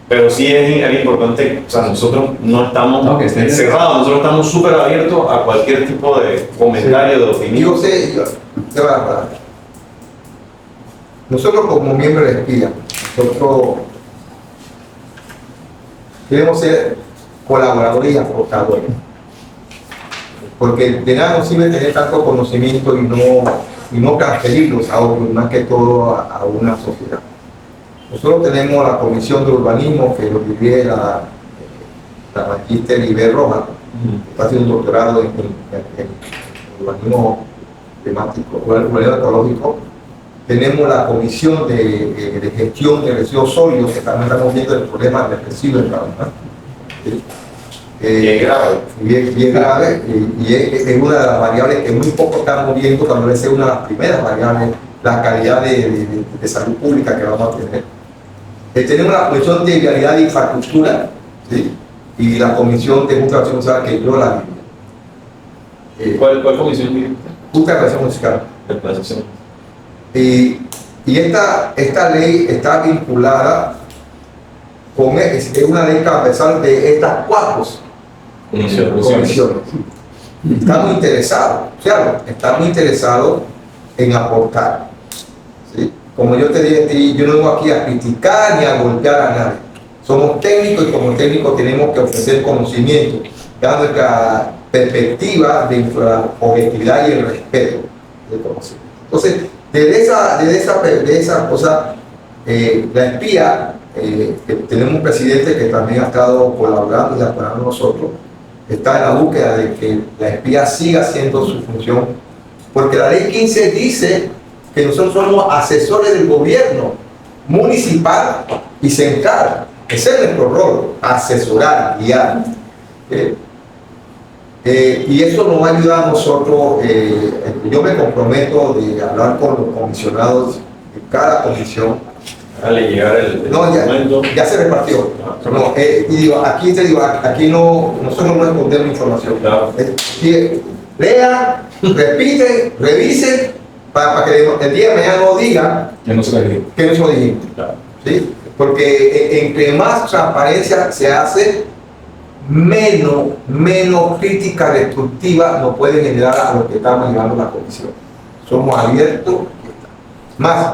pero sí es importante, o sea, nosotros no estamos cerrados, nosotros estamos súper abiertos a cualquier tipo de comentario, de opinión. Nosotros como miembros de espía, nosotros queremos ser colaboradores y aportadores, porque de nada nos sirve tener tanto conocimiento y no transferirlos a otros, más que todo a una sociedad. Nosotros tenemos la Comisión de Urbanismo que lo dirige la magíster Iber Roja, que está haciendo un doctorado en urbanismo temático, urbanismo ecológico. Tenemos la Comisión de Gestión de Residuos Sólidos, que también estamos viendo el problema del residuo en Panamá. Bien grave. Bien grave, y es una de las variables que muy poco estamos viendo, tal vez es una de las primeras variables, la calidad de salud pública que vamos a tener. Tenemos la Comisión de Vialidad e Infraestructura, ¿sí? Y la Comisión de Junta de Acción Social, que yo la digo. ¿Cuál comisión dirige? Junta de Acción Musical. Y esta ley está vinculada con, es una ley transversal de estas 4 comisiones. Estamos interesados, claro, estamos interesados en aportar. ¿Sí? Como yo te dije, yo no vengo aquí a criticar ni a golpear a nadie. Somos técnicos y como técnicos tenemos que ofrecer conocimiento, dando nuestra perspectiva de la objetividad y el respeto del conocimiento. Entonces, de esa cosa, la espía, que tenemos un presidente que también ha estado colaborando y apoyando a nosotros, está en la búsqueda de que la espía siga haciendo su función, porque la ley 15 dice que nosotros somos asesores del gobierno municipal y central. Ese es nuestro rol, asesorar, guiar. Y eso nos va a ayudar a nosotros. Yo me comprometo de hablar con los comisionados de cada comisión Al llegar el No, documento. ya se repartió. No, y digo, aquí te digo, aquí no, nosotros no escondemos información. Claro. Lean, repiten, revisen, para que el día de mañana no digan Ya no se la digo. que no se lo dijimos. Claro. ¿Sí? Porque entre más transparencia se hace, menos crítica destructiva nos puede generar a lo que estamos llevando a la comisión. Somos abiertos. Más,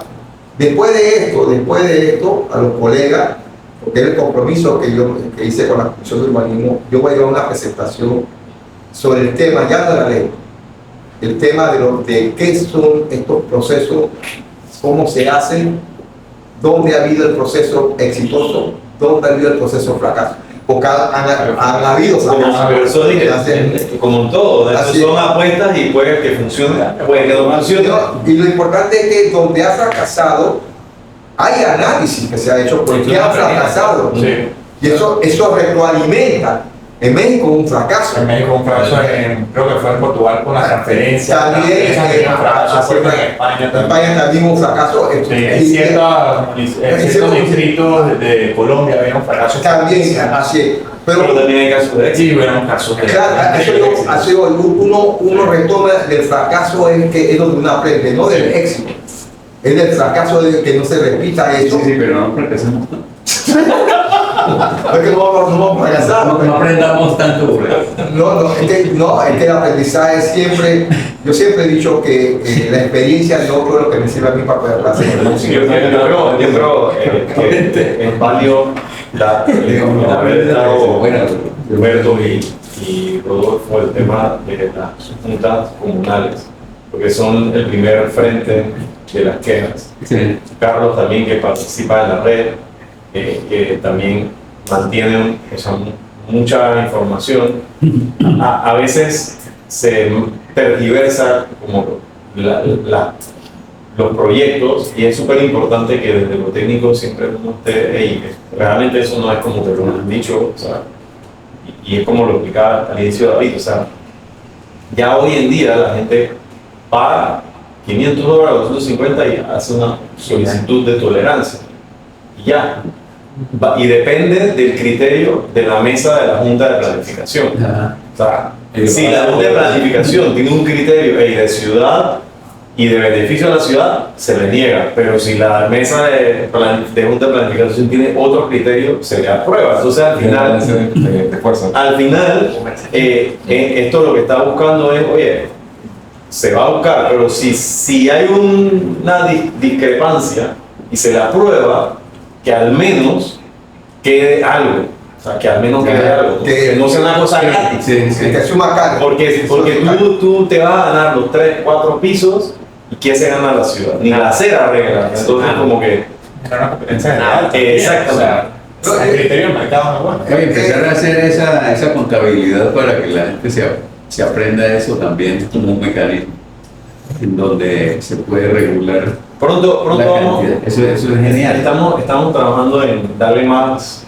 después de esto, a los colegas, porque es el compromiso que hice con la Comisión de Urbanismo, yo voy a llevar una presentación sobre el tema, ya de la ley, el tema de qué son estos procesos, cómo se hacen, dónde ha habido el proceso exitoso, dónde ha habido el proceso fracaso. Porque han habido fracasos. Como en todo, estos Así. son apuestas y puede que funcione, puede que no funcione. Y lo importante es que donde ha fracasado, hay análisis que se ha hecho por qué ha fracasado. Sí. Y eso retroalimenta. En México un fracaso. En México un fracaso, creo que fue en Portugal con la transferencia. También un fracaso, fue en España también. España también un fracaso. Sí, en ciertos distritos de Colombia había un fracaso. También, así es. Pero también hay casos de éxito. Sí, hubo casos de Claro, uno retoma del fracaso es donde uno aprende, no del éxito. Es del fracaso de que no se repita eso. Sí, pero no fracasemos tanto. Porque no vamos a fracasar. No aprendamos tanto por eso. Es que el aprendizaje siempre, yo siempre he dicho que la experiencia no es lo que me sirve a mí para poder hacer. Yo creo que es válido el haber dado Humberto y Rodolfo el tema de las juntas comunales, porque son el primer frente de las quejas. Sí. Carlos también, que participa en la red, que también mantiene, o sea, mucha información. A veces se tergiversa como los proyectos, y es súper importante que desde lo técnico siempre uno esté, "Ey, realmente eso no es como te lo han dicho", o sea, y es como lo explicaba al inicio David, o sea, ya hoy en día la gente paga $500, $250 y hace una solicitud de tolerancia. Y ya. Y depende del criterio de la mesa de la Junta de Planificación. Ajá. O sea, si la Junta de Planificación tiene un criterio de ciudad y de beneficio a la ciudad, se le niega. Pero si la mesa de Junta de Planificación tiene otro criterio, se le aprueba. Entonces, al final, de fuerza. esto lo que está buscando es, oye, se va a buscar, pero si hay una discrepancia y se la aprueba, que al menos quede algo. O sea, que al menos quede algo. Que no sea una cosa gratis. Que asuma cargo. Porque tú te vas a ganar los 3, 4 pisos, y ¿quién se gana la ciudad? Ni la acera arregla. Entonces, como que. Era una competencia general. Exactamente. O sea, el criterio del mercado no es bueno. Oye, empezar a hacer esa contabilidad para que la gente se aprenda eso también como un mecanismo en donde se puede regular Pronto la vamos. cantidad. Eso es genial. Estamos trabajando en darle más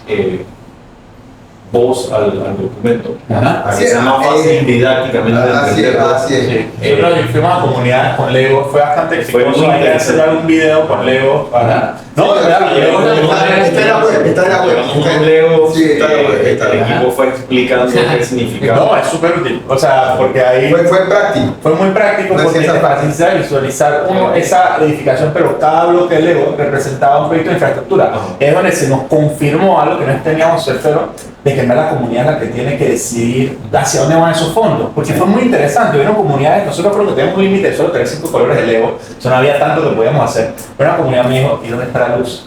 voz al documento. Ajá. Para que sea más fácil didácticamente de entenderlo. Así es. Nosotros fuimos a comunidades con Lego, fue bastante Fue exitoso. muy Hay que hacer interesante. un video con Lego para. No, de verdad, Lego es una está en la web, está en la web. Llevamos un Lego, Sí, está en la web, está en el la web. equipo fue explicando qué significaba. No, es súper útil. O sea, porque ahí Fue práctico. fue muy práctico No, porque sí, te esa- facilita visualizar esa edificación, pero cada bloque de Lego representaba un proyecto de infraestructura. Ajá. Es donde se nos confirmó algo que no teníamos certero, de que en verdad la comunidad es la que tiene que decidir hacia dónde van esos fondos. Porque fue muy interesante. Hubieron comunidades, nosotros creo que tenemos un límite de solo tener 5 colores de Lego, o sea, no había tanto que podíamos hacer. Pero una comunidad me dijo, ¿y dónde está la luz?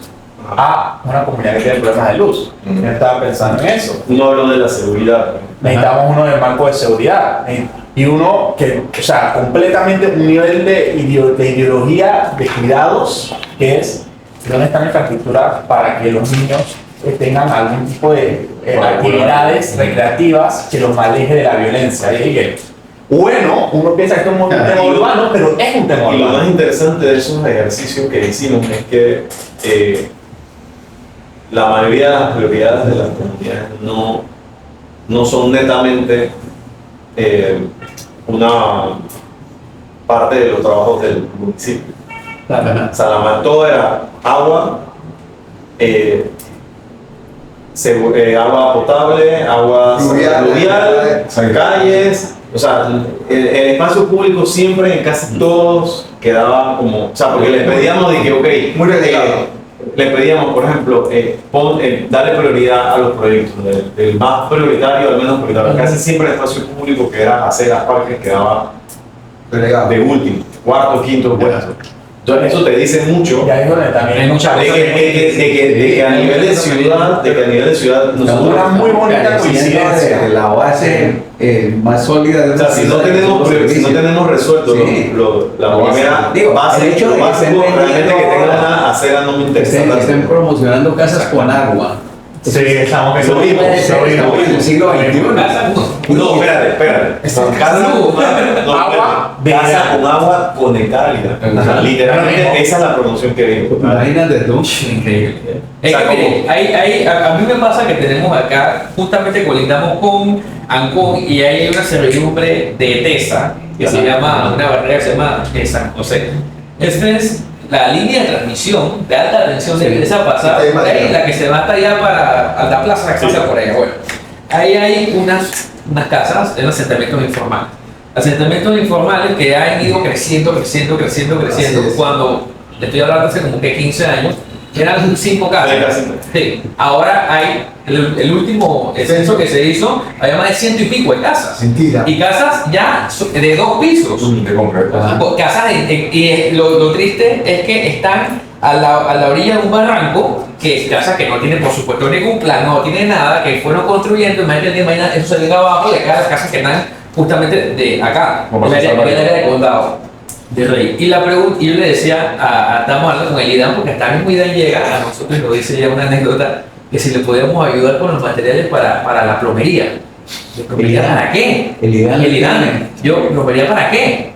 Una comunidad que tiene problemas de luz. Yo estaba pensando en eso. Uno habló de la seguridad. Necesitamos uno del marco de seguridad y uno que, o sea, completamente un nivel de ideología de cuidados, que es dónde está la infraestructura para que los niños tengan algún tipo de actividades recreativas que los aleje de la violencia. Y que, bueno, uno piensa que esto es un tema urbano, pero es un tema Y lo más urbano. interesante de esos ejercicios que hicimos es que la mayoría de las prioridades de las comunidades no son netamente una parte de los trabajos del municipio. Ajá. Todo era agua, agua potable, agua pluvial, calles. O sea, el espacio público siempre en casi todos quedaba como, o sea, porque les pedíamos de que, ok, Muy relegado. les pedíamos, por ejemplo, darle prioridad a los proyectos, del más prioritario al menos prioritario. Casi siempre el espacio público que era hacer las parques quedaba Relegado. de último, cuarto, quinto puesto. Entonces eso te dice mucho Y ahí es donde también hay muchas de cosas que a nivel de ciudad, nosotros una muy bonita careciendo coincidencia. de la base más sólida de o sea, si no tenemos resuelto Sí. la primera Digo, base, el hecho lo de que básico estén realmente que vendiendo tenga una acera no me interesa estén tanto. promocionando casas con agua. Sí, estamos Lo vimos, Estamos en el siglo XXI. No, espérate. Casa con agua conectada literal. O sea, literalmente esa es la promoción que vimos. Imagínate tú. Increíble. Es O sea, que mire, a mí me pasa que tenemos acá, justamente colindamos con Ancón y hay una servidumbre de TESA, que se llama, una barrera que se llama San José. Esta es la línea de transmisión de alta tensión de TESA pasada por ahí, la que se va hasta allá para a la plaza que pasa por allá. Bueno, ahí hay unas casas, en asentamientos informales. Asentamientos informales que han ido creciendo. Así es. Cuando le estoy hablando hace como que 15 años, eran 5 casas. Sí. Ahora hay, el último censo que se hizo, había más de 100 y pico de casas. Mentira. Y casas ya de 2 pisos. De concreto. Casas y lo triste es que están a la orilla de un barranco, que es casa que no tiene por supuesto ningún plan, no tiene nada, que fueron construyendo, imagínate, eso se llega abajo de acá las casas que están justamente de acá, en el área de condado de Rey. Y la pregunta, y yo le decía, estamos hablando con el IDAN, porque hasta mismo IDAN llega a nosotros y nos dice ya una anécdota, que si le podíamos ayudar con los materiales para la plomería. ¿Plomería para qué? El IDAN. Yo, ¿plomería para qué?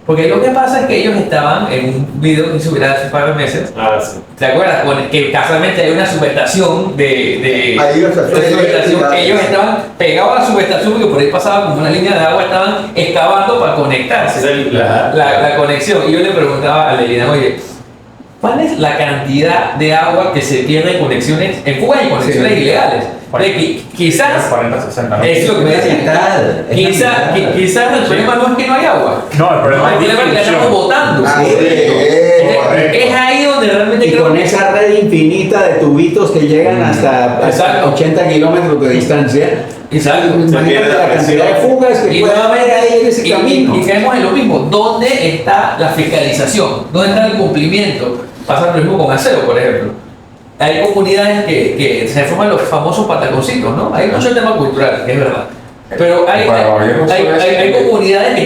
Porque lo que pasa es que ellos estaban en un video que se hubiera hace un par de meses. Sí. ¿Te acuerdas? Que casualmente hay una subestación de Ahí va a ser subestación. eléctrica. Ellos estaban pegados a la subestación porque por ahí pasaba como una línea de agua, estaban excavando para conectarse. La conexión. Y yo le preguntaba a Lelina, oye, ¿cuál es la cantidad de agua que se pierde en conexiones, en fugas y conexiones ilegales? Quizás, 40, 60, ¿no? es lo que me decía, quizás el problema no es que no hay agua. No, el problema El problema es que la estamos botando. Ah, Es ahí donde realmente Y creo con que esa red infinita de tubitos que llegan hasta Exacto. 80 kilómetros de distancia, Exacto. imagínate la cantidad de fugas que Y puede haber nuevamente, ahí en ese camino. y caemos en lo mismo. ¿Dónde está la fiscalización? ¿Dónde está el cumplimiento? Pasa lo mismo con aseo, por ejemplo. Hay comunidades que se forman los famosos pataconcitos, ¿no? Hay mucho tema cultural, es verdad. Pero hay comunidades que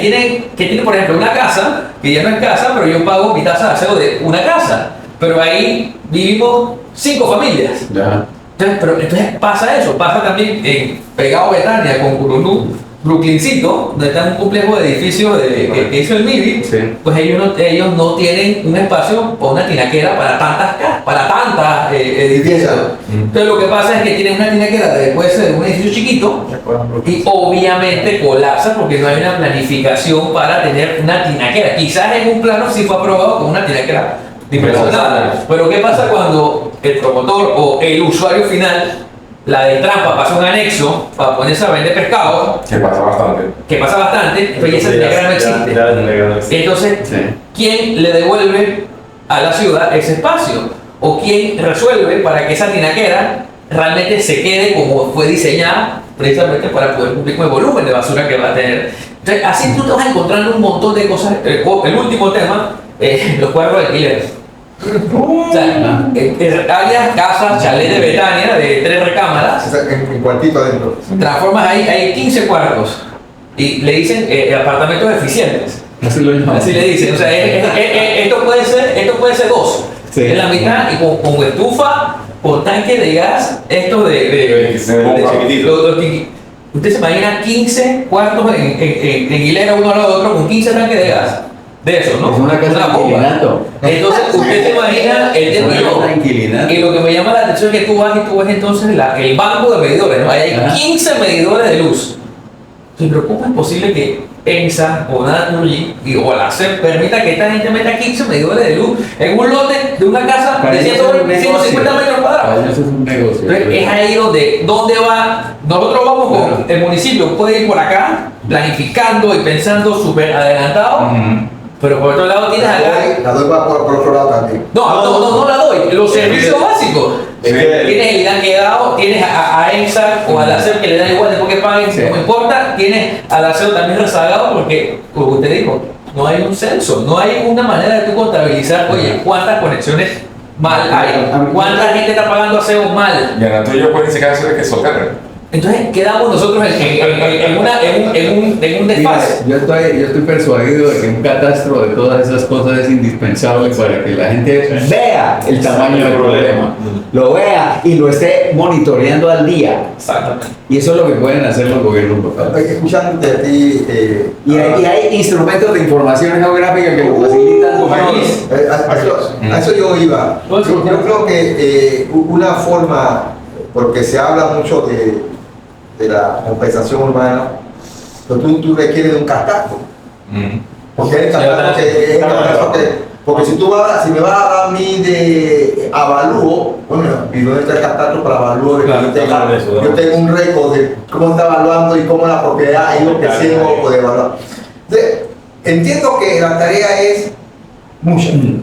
tienen, por ejemplo, una casa, que ya no es casa, pero yo pago mi tasa de aseo de una casa. Pero ahí vivimos 5 familias. Ya. Entonces pasa eso, pasa también en pegado a Betania con Curulú, Brooklyncito, donde está un complejo de edificios que hizo el MIBI, Sí. pues ellos no tienen un espacio o una tinaquera para tantas edificios. Entonces lo que pasa es que tienen una tinaquera que puede ser un edificio chiquito y obviamente colapsa porque no hay una planificación para tener una tinaquera. Quizás en un plano sí fue aprobado con una tinaquera dimensionada, pero ¿qué pasa cuando el promotor o el usuario final, la de trampa, pasa un anexo para ponerse a vender pescado, Que pasa bastante. que pasa bastante, pero esa tinaquera no existe? Entonces, Sí. ¿quién le devuelve a la ciudad ese espacio? ¿O quién resuelve para que esa tinaquera realmente se quede como fue diseñada precisamente para poder cumplir con el volumen de basura que va a tener? Entonces, así tú te vas encontrando un montón de cosas. El último tema, los cuadros de alquileres. O sea, áreas, casas, chalet de Betania de 3 recámaras, En cuartito adentro. transformas ahí, hay 15 cuartos y le dicen apartamentos eficientes. Así lo llamamos. Así le dicen, o sea, esto puede ser 2, Sí. en la mitad y con estufa, con tanque de gas, esto usted se imagina 15 cuartos en hilera uno al otro con 15 tanques de gas. De eso, ¿no? Es una casa de bomba. inquilinato. Entonces, usted se imagina el Es una casa de término. inquilinato. Y lo que me llama la atención es que tú vas y tú ves entonces el banco de medidores, ¿no? Ahí hay Ajá. 15 medidores de luz. pero ¿cómo es posible que ENSA o Naturgy o la CEP permita que esta gente meta 15 medidores de luz en un lote de una casa Para de ellos es un 150 metros Para cuadrados? ellos es un negocio. Entonces, es ahí ¿dónde va? Nosotros vamos con el municipio, puede ir por acá, planificando y pensando súper adelantado, pero por otro lado tienes acá. La doy por otro lado también. No la doy. Los servicios básicos. Es que- Tienes el IDAN quedado, tienes a ENSA o a la CEP que le da igual después que paguen, Sí. no me importa. Tienes a la CEP también rezagado porque, como usted dijo, no hay un censo, no hay una manera de tú contabilizar, oye, cuántas conexiones mal hay, cuánta gente está pagando aseo mal. Y a la tuya puede ni siquiera hacer que socarre. Entonces quedamos nosotros en un desfase. Yo estoy persuadido de que un catastro de todas esas cosas es indispensable para que la gente vea el tamaño del problema, lo vea y lo esté monitoreando al día. Exactamente. Y eso es lo que pueden hacer los gobiernos locales. Escuchándote a ti, Y hay instrumentos de información geográfica que lo facilitan como aquí. a eso yo iba. Yo creo que una forma, porque se habla mucho de la compensación urbana, pero tú requieres de un catastro. Porque el catastro porque si me vas a dar a mí de avalúo, bueno, y dónde está el catastro para avalúo, Claro, yo tengo un récord de cómo está evaluando y cómo la propiedad ha ido creciendo o de evaluar. Entonces, entiendo que la tarea es mucha, ¿sí?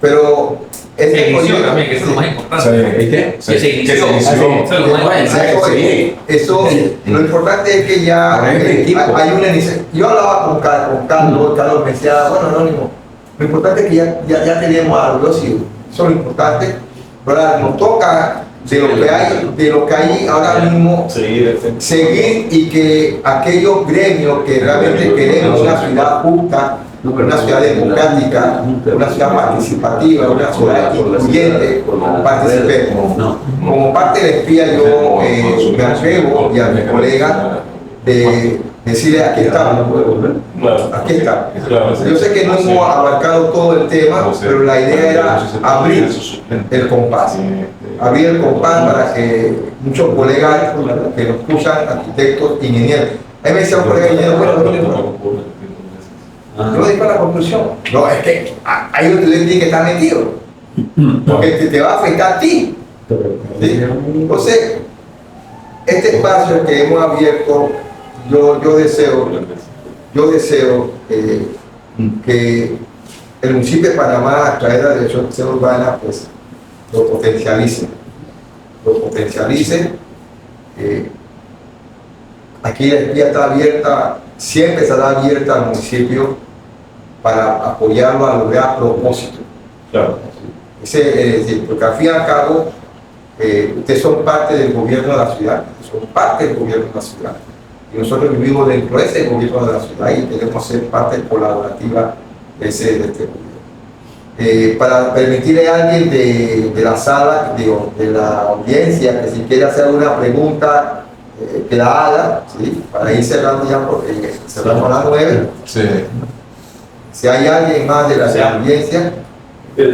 Pero Se inició también, que eso es lo más importante. ¿Viste? Que se inició. Que se inició. Eso es lo más importante. Eso, lo importante es que ya hay una iniciativa. Yo hablaba con Carlos me decía, bueno, Anónimo, lo importante es que ya tenemos algo, sí, eso es lo importante. Ahora nos toca de lo que hay ahora mismo seguir y que aquellos gremios que realmente queremos una ciudad justa, una ciudad democrática, una ciudad participativa, una ciudad incluyente, participemos. Como parte del espía yo me atrevo y a mis colegas de decirle aquí estamos, aquí estamos. Yo sé que no hemos abarcado todo el tema, pero la idea era abrir el compás. Abrir el compás para que muchos colegas que nos escuchan, arquitectos, ingenieros. A mí me decía un colega ingeniero, bueno, yo lo digo a la conclusión. No, es que ahí donde tú tienes que estar metido. Porque te va a afectar a ti. ¿Sí? Entonces, este espacio que hemos abierto, yo deseo que el municipio de Panamá, a través de la Dirección de Acción Urbana, pues lo potencialice. Aquí la espía está abierta, siempre estará abierta al municipio para apoyarlo a lograr propósito. Claro. Porque al fin y al cabo, ustedes son parte del gobierno de la ciudad, son parte del gobierno de la ciudad. Y nosotros vivimos dentro de ese gobierno de la ciudad y queremos ser parte colaborativa de este gobierno. Para permitirle a alguien de la sala, de la audiencia, que si quiere hacer alguna pregunta, que la haga, ¿sí? Para ir cerrando ya, porque cerramos a las 9. Sí. Si hay alguien más de la audiencia, Yo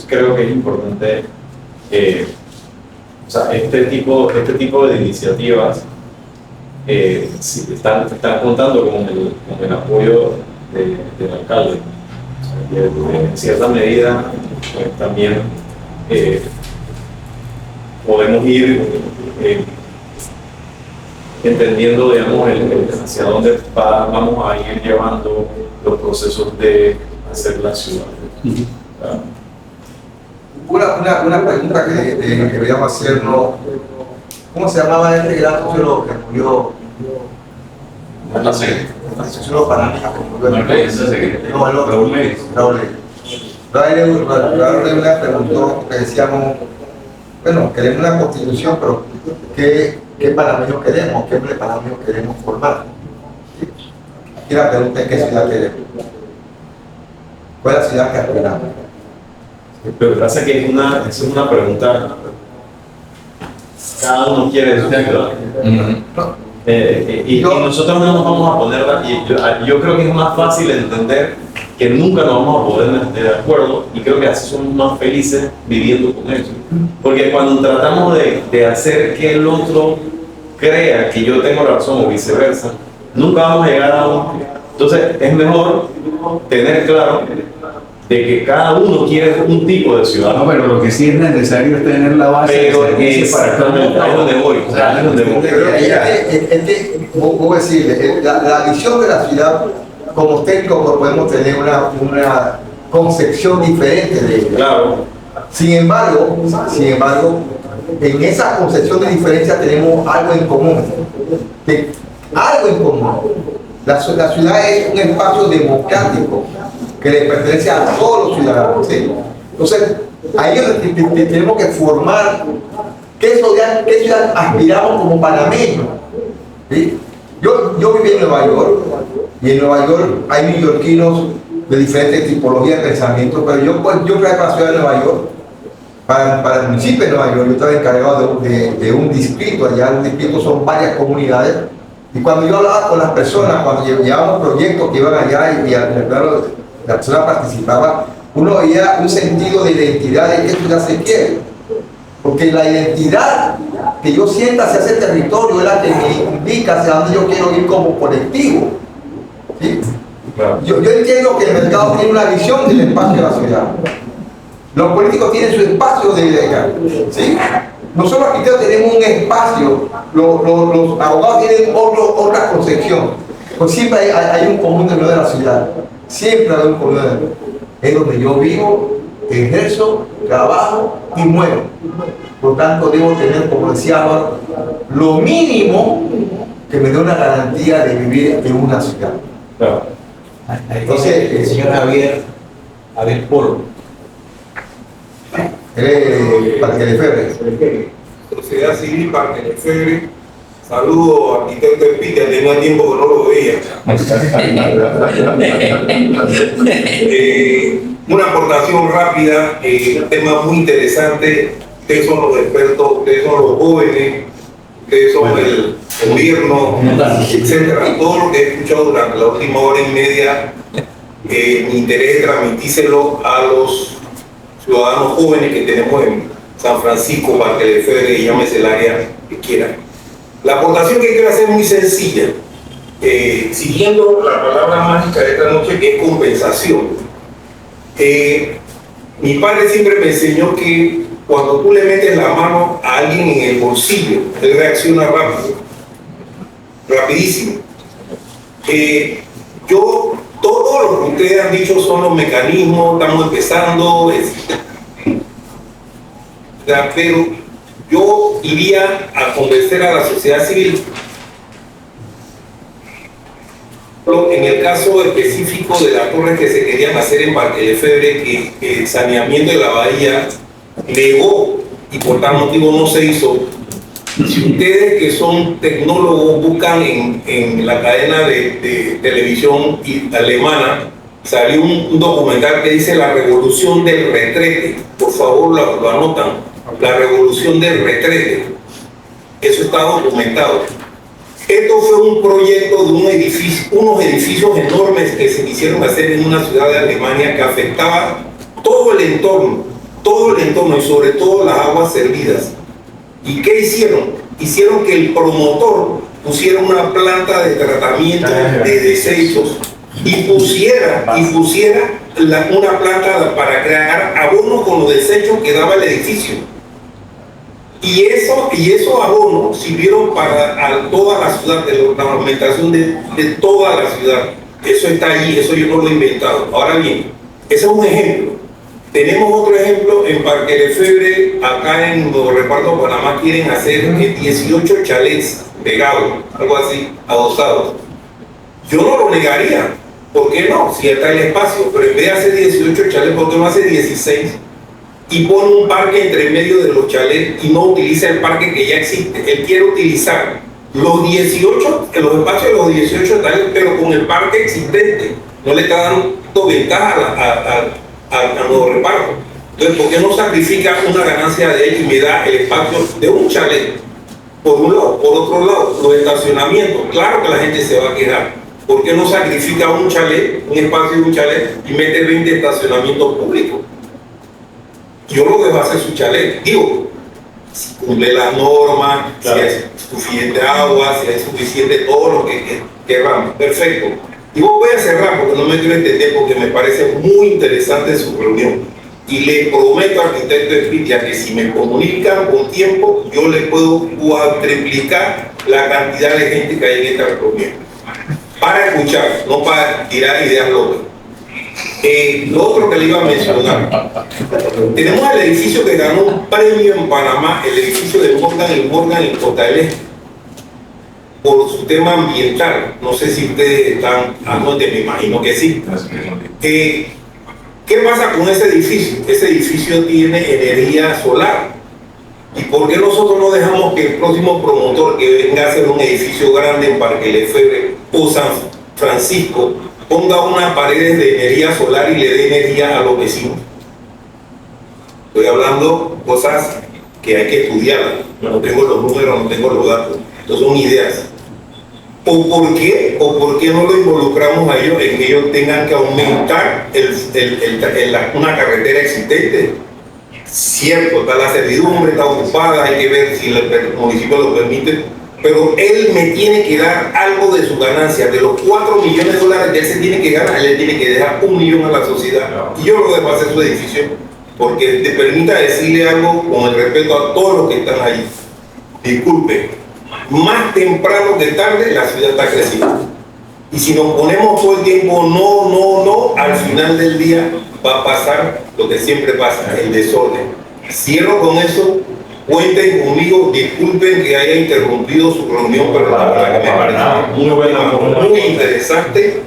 creo que es importante, o sea, este tipo de iniciativas si están contando con el apoyo del alcalde. O sea, que en cierta medida, pues, también podemos ir entendiendo, digamos, hacia dónde vamos a ir llevando los procesos de hacer la ciudad. una pregunta que deberíamos hacernos. ¿Cómo se llamaba este gran sociólogo que murió? No sé. El sociólogo panameño que murió. No, el otro. Raúl Levis. Raúl Levis le preguntó, que decíamos, bueno, queremos una constitución, pero ¿qué panameños queremos? ¿Qué panameños queremos formar? Aquí la pregunta es: ¿qué ciudad queremos? ¿Cuál es la ciudad que aspiramos? Pero lo que pasa es que es una pregunta, cada uno quiere su ciudad. Y nosotros no nos vamos a poner, y yo creo que es más fácil entender que nunca nos vamos a poder meter de acuerdo, y creo que así somos más felices viviendo con eso. Porque cuando tratamos de hacer que el otro crea que yo tengo razón o viceversa, nunca vamos a llegar a un... Entonces es mejor tener claro de que cada uno quiere un tipo de ciudad. No, pero lo que sí es necesario es tener la base Pero de servicio para cada uno. ahí es donde voy. O sea, ahí es donde voy. Pero es que, ¿cómo decirle? La visión de la ciudad, como técnicos podemos tener una concepción diferente de ella. Claro. Sin embargo, en esa concepción de diferencia tenemos algo en común. Algo en común. La ciudad es un espacio democrático que le pertenece a todos los ciudadanos. ¿Sí? Entonces, ahí es donde tenemos que formar qué ciudad aspiramos como panameños. ¿Sí? Yo viví en Nueva York, y en Nueva York hay neoyorquinos de diferentes tipologías de pensamiento, pero yo fui a la ciudad de Nueva York, para el municipio de Nueva York. Yo estaba encargado de un distrito. Allá un distrito son varias comunidades, y cuando yo hablaba con las personas, cuando llevábamos proyectos que iban allá y claro, la persona participaba, uno veía un sentido de identidad de qué ciudad se quiere, porque la identidad que yo sienta hacia ese territorio es la que me indica hacia dónde yo quiero ir como colectivo. ¿Sí? Claro. Yo entiendo que el mercado tiene una visión del espacio de la ciudad. Los políticos tienen su espacio de ideal. ¿Sí? Nosotros los arquitectos tenemos un espacio, los abogados tienen otra concepción. Pues siempre hay un común denominador de la ciudad. Siempre hay un común denominador. Es donde yo vivo, ejerzo, trabajo y muero. Por tanto, debo tener, como decía Álvaro, lo mínimo que me dé una garantía de vivir en una ciudad. Claro. Entonces, el señor Javier Polo. Parque Lefebvre. Sociedad Civil Parque Lefebvre. Saludo arquitecto Espita, tenía tiempo que no lo veía. Una aportación rápida, un tema muy interesante. Ustedes son los expertos, ustedes son los jóvenes, ustedes son el gobierno, etcétera. Todo lo que he escuchado durante la última hora y media, mi interés es transmitírselo a los ciudadanos jóvenes que tenemos en San Francisco, Parque Lefebvre, y llámese el área que quieran. La aportación que quiero hacer es muy sencilla, siguiendo la palabra mágica de esta noche, que es compensación. Mi padre siempre me enseñó que cuando tú le metes la mano a alguien en el bolsillo, él reacciona rápido, rapidísimo. Todo lo que ustedes han dicho son los mecanismos, estamos empezando, pero yo iría a convencer a la sociedad civil. En el caso específico de las torres que se querían hacer en Parque Lefebvre, que el saneamiento de la bahía negó y por tal motivo no se hizo. Si ustedes que son tecnólogos buscan en la cadena de televisión alemana, salió un documental que dice La Revolución del Retrete. Por favor, lo anotan. La Revolución del Retrete. Eso está documentado. Esto fue un proyecto de unos edificios enormes que se quisieron hacer en una ciudad de Alemania que afectaba todo el entorno y sobre todo las aguas servidas. ¿Y qué hicieron? Hicieron que el promotor pusiera una planta de tratamiento de desechos y pusiera una planta para crear abono con los desechos que daba el edificio. Y esos abonos sirvieron para toda la ciudad, la alimentación de toda la ciudad. Eso está allí, eso yo no lo he inventado. Ahora bien, ese es un ejemplo. Tenemos otro ejemplo en Parque Lefebvre, acá en Nuevo Reparto, Panamá, quieren hacer 18 chalets pegados, algo así, adosados. Yo no lo negaría. ¿Por qué no? Si está el espacio, pero en vez de hacer 18 chalets, ¿por qué no hace 16? Y pone un parque entre medio de los chalets y no utiliza el parque que ya existe. Él quiere utilizar los 18, los espacios de los 18 chalets, pero con el parque existente. No le está dando ventaja a Nuevo Reparto. Entonces, ¿por qué no sacrifica una ganancia de él y me da el espacio de un chalet? Por un lado. Por otro lado, los estacionamientos. Claro que la gente se va a quejar. ¿Por qué no sacrifica un chalet, un espacio de un chalet y mete 20 estacionamientos públicos? Yo lo dejo hacer su chalet. Digo, si cumple las normas, claro, si hay suficiente agua, si hay suficiente todo lo que queramos. Perfecto. Y voy a cerrar porque no me quiero entender, porque me parece muy interesante su reunión. Y le prometo al arquitecto Espitia que si me comunican con tiempo, yo le puedo cuadriplicar la cantidad de gente que hay en esta reunión. Para escuchar, no para tirar ideas locas. Lo otro que le iba a mencionar, tenemos el edificio que ganó un premio en Panamá, el edificio de Morgan en Costa del Este, por su tema ambiental. No sé si ustedes están anuentes, me imagino que sí. ¿Qué pasa con ese edificio? Ese edificio tiene energía solar. ¿Y por qué nosotros no dejamos que el próximo promotor que venga a hacer un edificio grande en Parque Lefebvre o San Francisco ponga unas paredes de energía solar y le dé energía a los vecinos? Estoy hablando cosas que hay que estudiar. No tengo los números, no tengo los datos. Entonces son ideas. ¿O por qué no lo involucramos a ellos en que ellos tengan que aumentar una carretera existente? Cierto, está la servidumbre, está ocupada, hay que ver si el municipio lo permite, pero él me tiene que dar algo de su ganancia. De los 4 millones de dólares que él se tiene que ganar, él le tiene que dejar 1 millón a la sociedad. Y yo lo dejo hacer su edificio porque te permita decirle algo con el respeto a todos los que están ahí. Disculpe, más temprano que tarde la ciudad está creciendo. Y si nos ponemos todo el tiempo no, al final del día va a pasar lo que siempre pasa, el desorden. Cierro con eso. Cuenten conmigo, disculpen que haya interrumpido su reunión, pero la verdad que me parece muy interesante.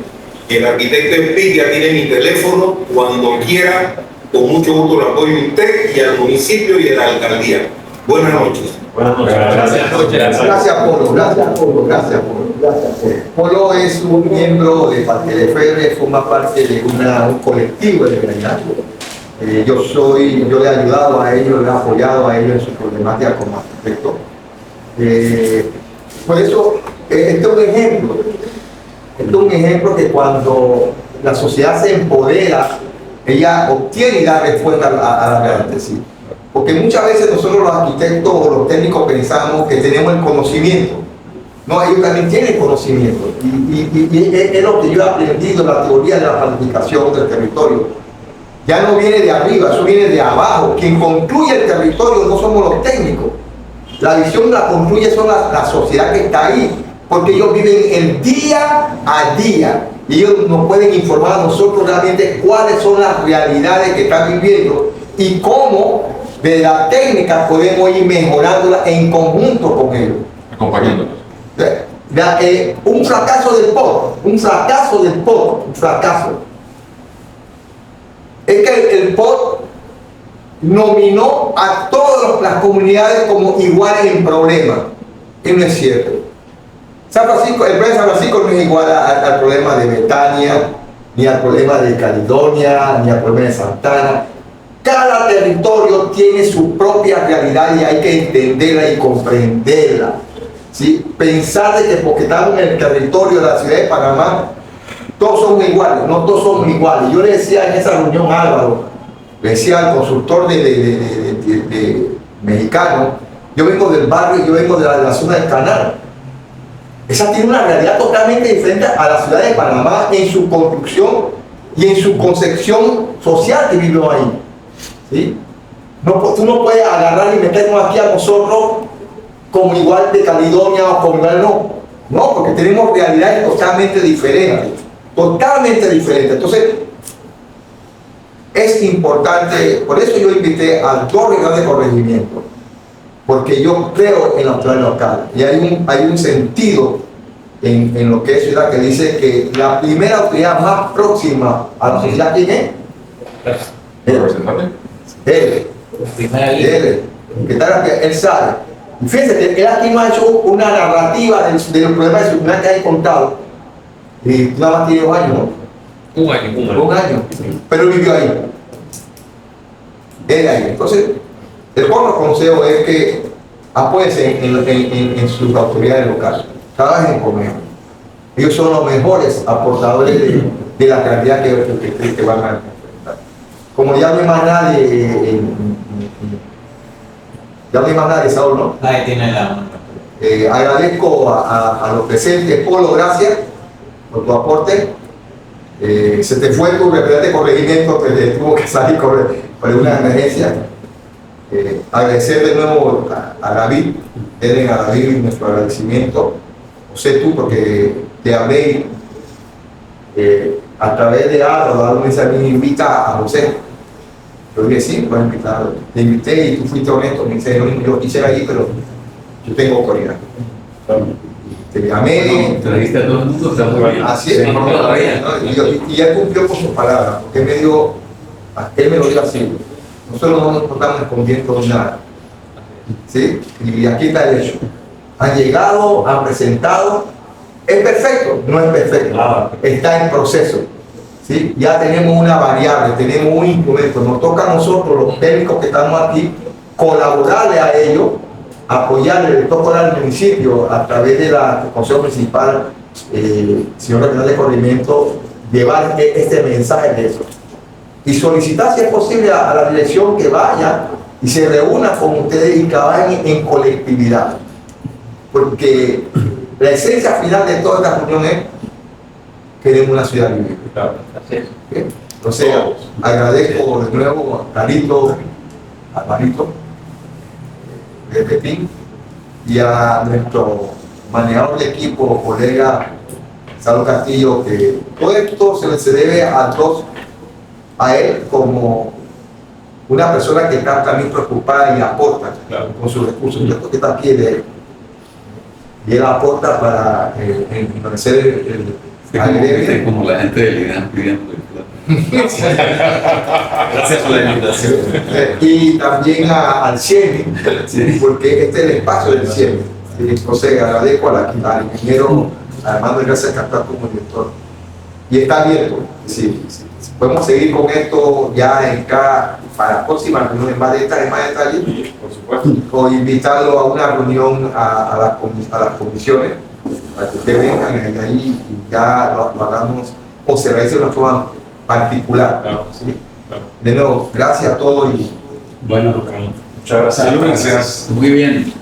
El arquitecto Espitia tiene mi teléfono, cuando quiera, con mucho gusto lo apoyo a usted y al municipio y a la alcaldía. Buenas noches. Buenas noches. Gracias, Polo. Polo es un miembro de Parque Lefebvre, forma parte de un colectivo de realidad. Yo le he ayudado a ellos, le he apoyado a ellos en su problemática como arquitecto. Por eso, este es un ejemplo. Este es un ejemplo que cuando la sociedad se empodera, ella obtiene y da respuesta a la garantía. Porque muchas veces nosotros los arquitectos o los técnicos pensamos que tenemos el conocimiento. No, ellos también tienen conocimiento. Y es lo que yo he aprendido en la teoría de la planificación del territorio. Ya no viene de arriba, eso viene de abajo. Quien construye el territorio no somos los técnicos. La visión la construye son la sociedad que está ahí. Porque ellos viven el día a día. Y ellos nos pueden informar a nosotros realmente cuáles son las realidades que están viviendo y cómo de la técnica podemos ir mejorándola en conjunto con ellos. Acompañándolos. Un fracaso del POT, es que el POT nominó a todas las comunidades como iguales en problemas, y no es cierto. San Francisco, el problema de San Francisco no es igual al problema de Betania, ni al problema de Caledonia, ni al problema de Santana. Cada territorio tiene su propia realidad y hay que entenderla y comprenderla. ¿Sí? Pensar de que porque estamos en el territorio de la ciudad de Panamá, todos somos iguales, no todos somos iguales. Yo le decía en esa reunión a Álvaro, le decía al consultor de mexicano, yo vengo del barrio, yo vengo de la zona del canal. Esa tiene una realidad totalmente diferente a la ciudad de Panamá en su construcción y en su concepción social que vivió ahí. ¿Sí? Tú no puedes agarrar y meternos aquí a nosotros como igual de Caledonia o como igual no, porque tenemos realidades totalmente diferentes, Entonces, es importante, por eso yo invité a 2 reuniones de corregimiento, porque yo creo en la autoridad local y hay un sentido en lo que es ciudad que dice que la primera autoridad más próxima a la sociedad, ¿quién es? Él, que tal que él sabe. Y fíjense que él aquí no ha hecho una narrativa de los problemas de seguridad que hay contado. Y nada más tiene 2 años, ¿no? Un año. Pero él vivió ahí. Él ahí. Entonces, el otro consejo es que apóyense en sus autoridades locales. Trabajen con ellos. Ellos son los mejores aportadores de la realidad que van a enfrentar. Como ya no hay más nadie, ya no hay más nadie, Saúl, ¿no? Nadie tiene la mano. Agradezco a los presentes. Polo, gracias por tu aporte. Se te fue tu representante de corregimiento, que tuvo que salir por una emergencia. Agradecer de nuevo a David, denle a David nuestro agradecimiento. José, tú, porque te hablé a través de Álvaro, me invita a José. Yo dije, sí, pues invitarlo. Te invité y tú fuiste honesto, me dice, yo quisiera ir, pero yo tengo autoridad. Te llamé. Trajiste a todo el mundo, está muy bien. Así es, y él cumplió con sus palabras, porque él me lo dijo así: nosotros no nos estamos escondiendo nada, ¿sí? Y aquí está el hecho. Han llegado, han presentado. ¿Es perfecto? No es perfecto, está en proceso, ¿sí? Ya tenemos una variable, tenemos un instrumento. Nos toca a nosotros, los técnicos que estamos aquí, colaborarle a ellos, apoyarle, le toca al municipio a través del Consejo Municipal, señor representante de corregimiento, llevar este mensaje de eso. Y solicitar, si es posible, a la dirección que vaya y se reúna con ustedes y trabajen en colectividad. Porque la esencia final de toda esta reunión es: queremos una ciudad libre. Entonces, agradezco de nuevo a Carito, a Marito, de Pepín, y a nuestro manejador de equipo, colega Salo Castillo, que todo esto se debe a él como una persona que está también preocupada y aporta con sus recursos. Yo creo que está aquí de él. Y él aporta para enriquecer el como la gente del INAM pidiendo. Gracias por la invitación. Y también al CIEMI, porque este es el espacio del CIEMI. Entonces agradezco al ingeniero Armando García Castar como director. Y está abierto. Sí. Podemos seguir con esto ya para la próxima reunión en más detalle. Sí, por supuesto. O invitarlo a una reunión a las comisiones para que ustedes vengan y ahí ya lo hagamos o se realice de una forma particular. Claro. ¿Sí? Claro. De nuevo, gracias a todos y Bueno, Muchas gracias. Gracias. muy bien.